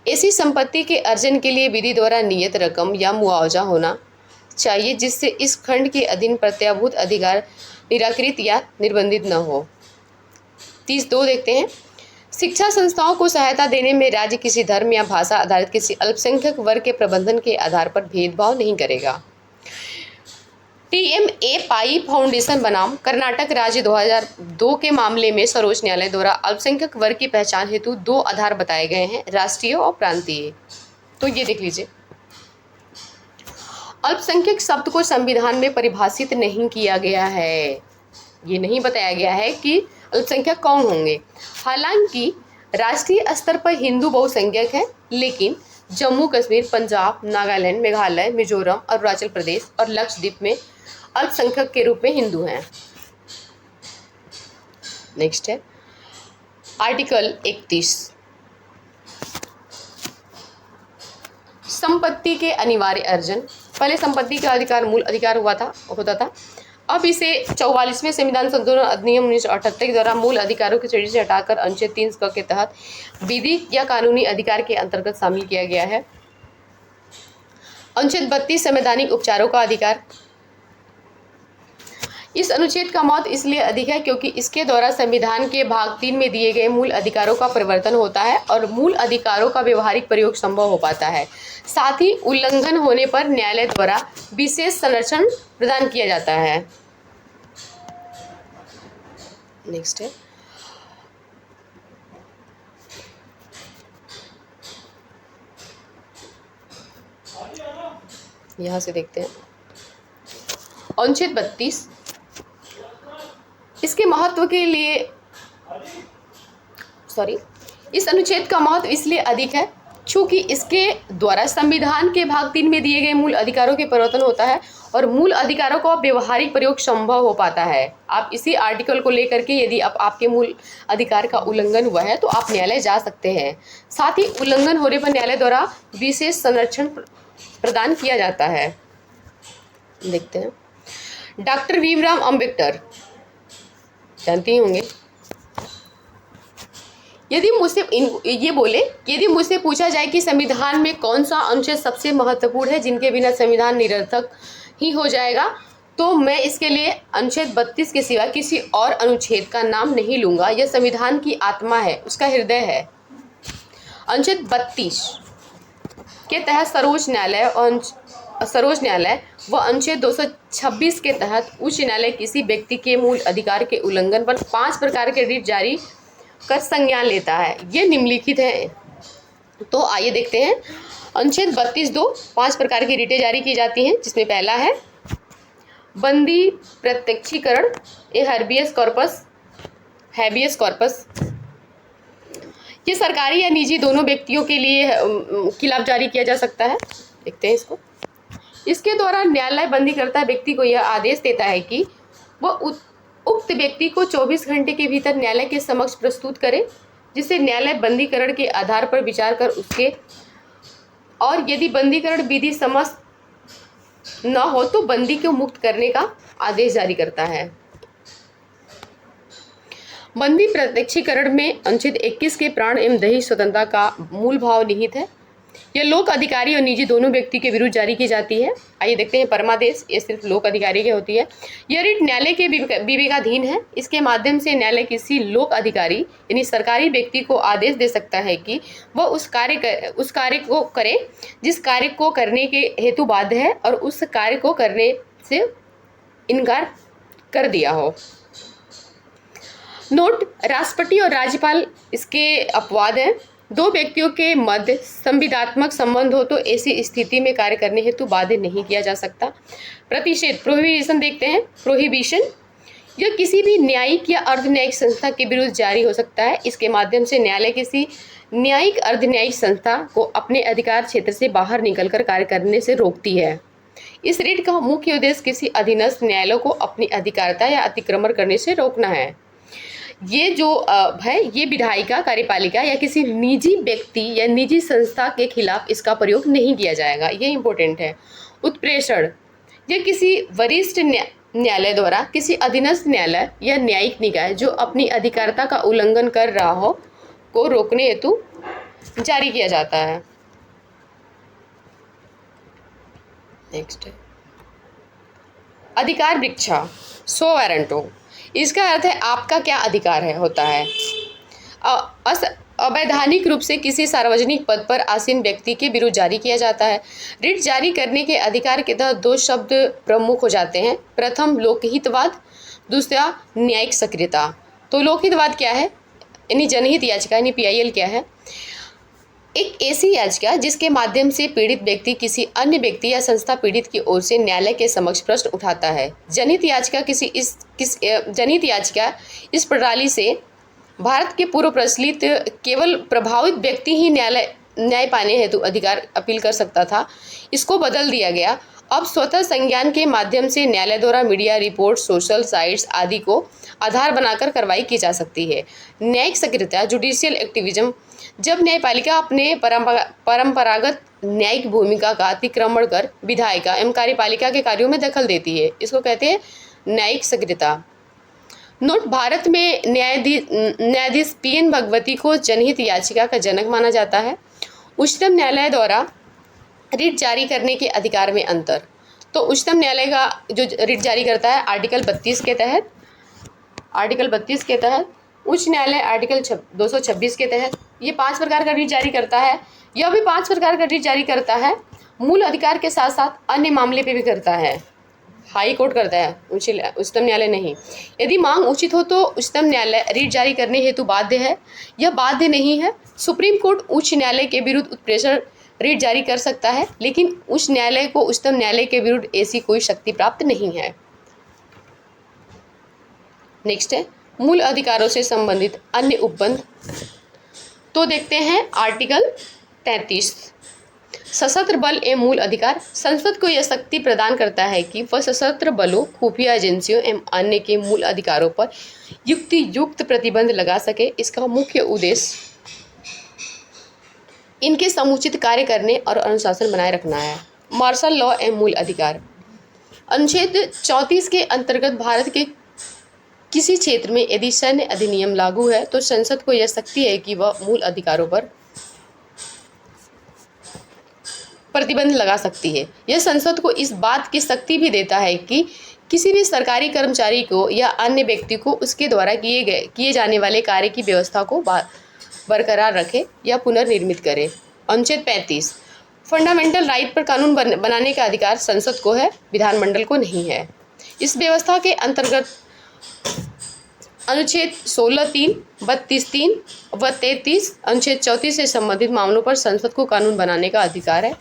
Speaker 1: ऐसी संपत्ति के अर्जन के लिए विधि द्वारा नियत रकम या मुआवजा होना चाहिए जिससे इस खंड के अधीन प्रत्याभूत अधिकार निराकृत या निर्बंधित न हो। 30(2) देखते हैं। शिक्षा संस्थाओं को सहायता देने में राज्य किसी धर्म या भाषा आधारित किसी अल्पसंख्यक वर्ग के प्रबंधन के आधार पर भेदभाव नहीं करेगा। TMA पाई फाउंडेशन बनाम कर्नाटक राज्य 2002 के मामले में सर्वोच्च न्यायालय द्वारा अल्पसंख्यक वर्ग की पहचान हेतु 2 आधार बताए गए हैं, राष्ट्रीय और प्रांतीय। तो ये देख लीजिए। अल्पसंख्यक शब्द को संविधान में परिभाषित नहीं किया गया है। ये नहीं बताया गया है कि अल्पसंख्यक कौन होंगे। हालांकि राष्ट्रीय स्तर पर हिंदू बहुसंख्यक है, लेकिन जम्मू कश्मीर, पंजाब, नागालैंड, मेघालय, मिजोरम, अरुणाचल प्रदेश और लक्षद्वीप में अल्पसंख्यक के रूप में हिंदू हैं। नेक्स्ट है आर्टिकल 31। संपत्ति के अनिवार्य अर्जन। पहले संपत्ति का अधिकार मूल अधिकार होता था। अब इसे 44वें संविधान संशोधन अधिनियम 1978 के द्वारा मूल अधिकारों की श्रेणी से हटाकर अनुच्छेद 3 के तहत विधिक या कानूनी अधिकार के अंतर्गत शामिल किया गया है। अनुच्छेद 32 संवैधानिक उपचारों का अधिकार। इस अनुच्छेद का महत्व इसलिए अधिक है क्योंकि इसके द्वारा संविधान के भाग 3 में दिए गए मूल अधिकारों का परिवर्तन होता है और मूल अधिकारों का व्यवहारिक प्रयोग संभव हो पाता है। साथ ही उल्लंघन होने पर न्यायालय द्वारा विशेष संरक्षण प्रदान किया जाता है। नेक्स्ट है यहां से देखते हैं अनुच्छेद 32। इसके महत्व के लिए इस अनुच्छेद का महत्व इसलिए अधिक है चूंकि इसके द्वारा संविधान के भाग 3 में दिए गए मूल अधिकारों के परिवर्तन होता है और मूल अधिकारों का व्यवहारिक प्रयोग संभव हो पाता है। आप इसी आर्टिकल को लेकर के यदि आपके मूल अधिकार का उल्लंघन हुआ है तो आप न्यायालय जा सकते हैं। साथ ही उल्लंघन होने पर न्यायालय द्वारा विशेष संरक्षण प्रदान किया जाता है। देखते हैं डॉक्टर भीमराव अंबेडकर, जानते ही होंगे। यदि मुझसे पूछा जाए कि संविधान में कौन सा अनुच्छेद सबसे महत्वपूर्ण है जिनके बिना संविधान निरर्थक ही हो जाएगा, तो मैं इसके लिए अनुच्छेद 32 के सिवा किसी और अनुच्छेद का नाम नहीं लूंगा। यह संविधान की आत्मा है, उसका हृदय है। अनुच्छेद 32 के तहत सर्वोच्च न्यायालय व अनुच्छेद 226 के तहत उच्च न्यायालय किसी व्यक्ति के मूल अधिकार के उल्लंघन पर 5 प्रकार के रिट जारी कर संज्ञान लेता है। ये निम्नलिखित है। तो आइए देखते हैं। अनुच्छेद 32(2) 5 प्रकार की रिटें जारी की जाती हैं, जिसमें पहला है बंदी प्रत्यक्षीकरण, हैबियस कॉर्पस। ये सरकारी या निजी दोनों व्यक्तियों के लिए खिलाफ जारी किया जा सकता है। देखते हैं इसको। इसके द्वारा न्यायालय बंदीकर्ता व्यक्ति को यह आदेश देता है कि वह उक्त व्यक्ति को 24 घंटे के भीतर न्यायालय के समक्ष प्रस्तुत करे, जिससे न्यायालय बंदीकरण के आधार पर विचार कर उसके और यदि बंदीकरण विधि समस्त न हो तो बंदी को मुक्त करने का आदेश जारी करता है। बंदी प्रत्यक्षीकरण में अनुच्छेद 21 के प्राण एवं दैहिक स्वतंत्रता का मूल भाव निहित है। यह लोक अधिकारी और निजी दोनों व्यक्ति के विरुद्ध जारी की जाती है। आइए देखते हैं परमादेश। ये सिर्फ लोक अधिकारी की होती है। यह रिट न्यायालय के विवेकाधीन है। इसके माध्यम से न्यायालय किसी लोक अधिकारी यानी सरकारी व्यक्ति को आदेश दे सकता है कि वह उस कार्य को करे जिस कार्य को करने के हेतु बाध्य है और उस कार्य को करने से इनकार कर दिया हो। नोट, राष्ट्रपति और राज्यपाल इसके अपवाद हैं। दो व्यक्तियों के मध्य संविदात्मक संबंध हो तो ऐसी स्थिति में कार्य करने हेतु बाध्य नहीं किया जा सकता। प्रतिषेध, प्रोहिबिशन देखते हैं। प्रोहिबिशन यह किसी भी न्यायिक या अर्ध न्यायिक संस्था के विरुद्ध जारी हो सकता है। इसके माध्यम से न्यायालय किसी न्यायिक अर्ध न्यायिक संस्था को अपने अधिकार क्षेत्र से बाहर निकलकर कार्य करने से रोकती है। इस रिट का मुख्य उद्देश्य किसी अधीनस्थ न्यायालय को अपनी अधिकारिता या अतिक्रमण करने से रोकना है। ये जो है ये विधायिका, कार्यपालिका या किसी निजी व्यक्ति या निजी संस्था के खिलाफ इसका प्रयोग नहीं किया जाएगा। ये इंपॉर्टेंट है। उत्प्रेषण, यह किसी वरिष्ठ न्यायालय द्वारा किसी अधीनस्थ न्यायालय या न्यायिक निकाय जो अपनी अधिकारिता का उल्लंघन कर रहा हो को रोकने हेतु जारी किया जाता है। नेक्स्ट है अधिकार वृक्षा, सो वारंटो। इसका अर्थ है आपका क्या अधिकार है होता है। अवैधानिक रूप से किसी सार्वजनिक पद पर आसीन व्यक्ति के विरुद्ध जारी किया जाता है। रिट जारी करने के अधिकार के तहत दो शब्द प्रमुख हो जाते हैं। प्रथम लोकहितवाद, दूसरा न्यायिक सक्रियता। तो लोकहितवाद क्या है, यानी जनहित याचिका यानी PIL क्या है? एक ऐसी याचिका जिसके माध्यम से पीड़ित व्यक्ति किसी अन्य व्यक्ति या संस्था पीड़ित की ओर से न्यायालय के समक्ष प्रश्न उठाता है। जनहित याचिका जनहित याचिका इस प्रणाली से भारत के पूर्व प्रचलित केवल प्रभावित व्यक्ति ही न्याय पाने हेतु अधिकार अपील कर सकता था। इसको बदल दिया गया। अब स्वतः संज्ञान के माध्यम से न्यायालय द्वारा मीडिया रिपोर्ट, सोशल साइट्स आदि को आधार बनाकर कार्रवाई की जा सकती है। न्यायिक सक्रियता, जुडिशियल एक्टिविज्म, जब न्यायपालिका अपने परंपरागत न्यायिक भूमिका का अतिक्रमण कर विधायिका एवं कार्यपालिका के कार्यों में दखल देती है, इसको कहते हैं न्यायिक सक्रियता। नोट, भारत में न्यायाधीश PN भगवती को जनहित याचिका का जनक माना जाता है। उच्चतम न्यायालय द्वारा रिट जारी करने के अधिकार में अंतर। तो उच्चतम न्यायालय का जो रिट जारी करता है आर्टिकल 32 के तहत, उच्च न्यायालय आर्टिकल 226 के तहत ये 5 प्रकार का रिट जारी करता है। यह भी 5 प्रकार का रिट जारी करता है। मूल अधिकार के साथ साथ अन्य मामले पे भी करता है। हाई कोर्ट करता है, उच्चतम न्यायालय नहीं। यदि मांग उचित हो तो उच्चतम न्यायालय रिट जारी करने हेतु बाध्य है। यह बाध्य नहीं है। सुप्रीम कोर्ट उच्च न्यायालय के विरुद्ध उत्प्रेषण रिट जारी कर सकता है, लेकिन उच्च न्यायालय को उच्चतम न्यायालय के विरुद्ध ऐसी कोई शक्ति प्राप्त नहीं है। नेक्स्ट है मूल अधिकारों से संबंधित अन्य उपबंध। तो देखते हैं आर्टिकल 33, सशस्त्र बल एवं मूल अधिकार। संसद को यह शक्ति प्रदान करता है कि वह सशस्त्र बलों, खुफिया एजेंसियों एवं अन्य के मूल अधिकारों पर युक्त प्रतिबंध लगा सके। इसका मुख्य उद्देश्य इनके समुचित कार्य करने और अनुशासन बनाए रखना है। मार्शल लॉ एवं मूल अधिकार। अनुच्छेद 34 के अंतर्गत भारत के किसी क्षेत्र में यदि सैन्य अधिनियम लागू है तो संसद को यह शक्ति है कि वह मूल अधिकारों पर प्रतिबंध लगा सकती है। यह संसद को इस बात की शक्ति भी देता है कि किसी भी सरकारी कर्मचारी को या अन्य व्यक्ति को उसके द्वारा किए जाने वाले कार्य की व्यवस्था को बरकरार रखे या पुनर्निर्मित करे। अनुच्छेद 35, फंडामेंटल राइट पर कानून बनाने का अधिकार संसद को है, विधानमंडल को नहीं है। इस व्यवस्था के अंतर्गत अनुच्छेद 16(3), 32(3) व 33 अनुच्छेद 34 से संबंधित मामलों पर संसद को कानून बनाने का अधिकार है।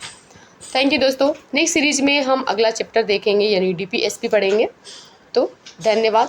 Speaker 1: थैंक यू दोस्तों। नेक्स्ट सीरीज में हम अगला चैप्टर देखेंगे यानी DPSP पढ़ेंगे। तो धन्यवाद।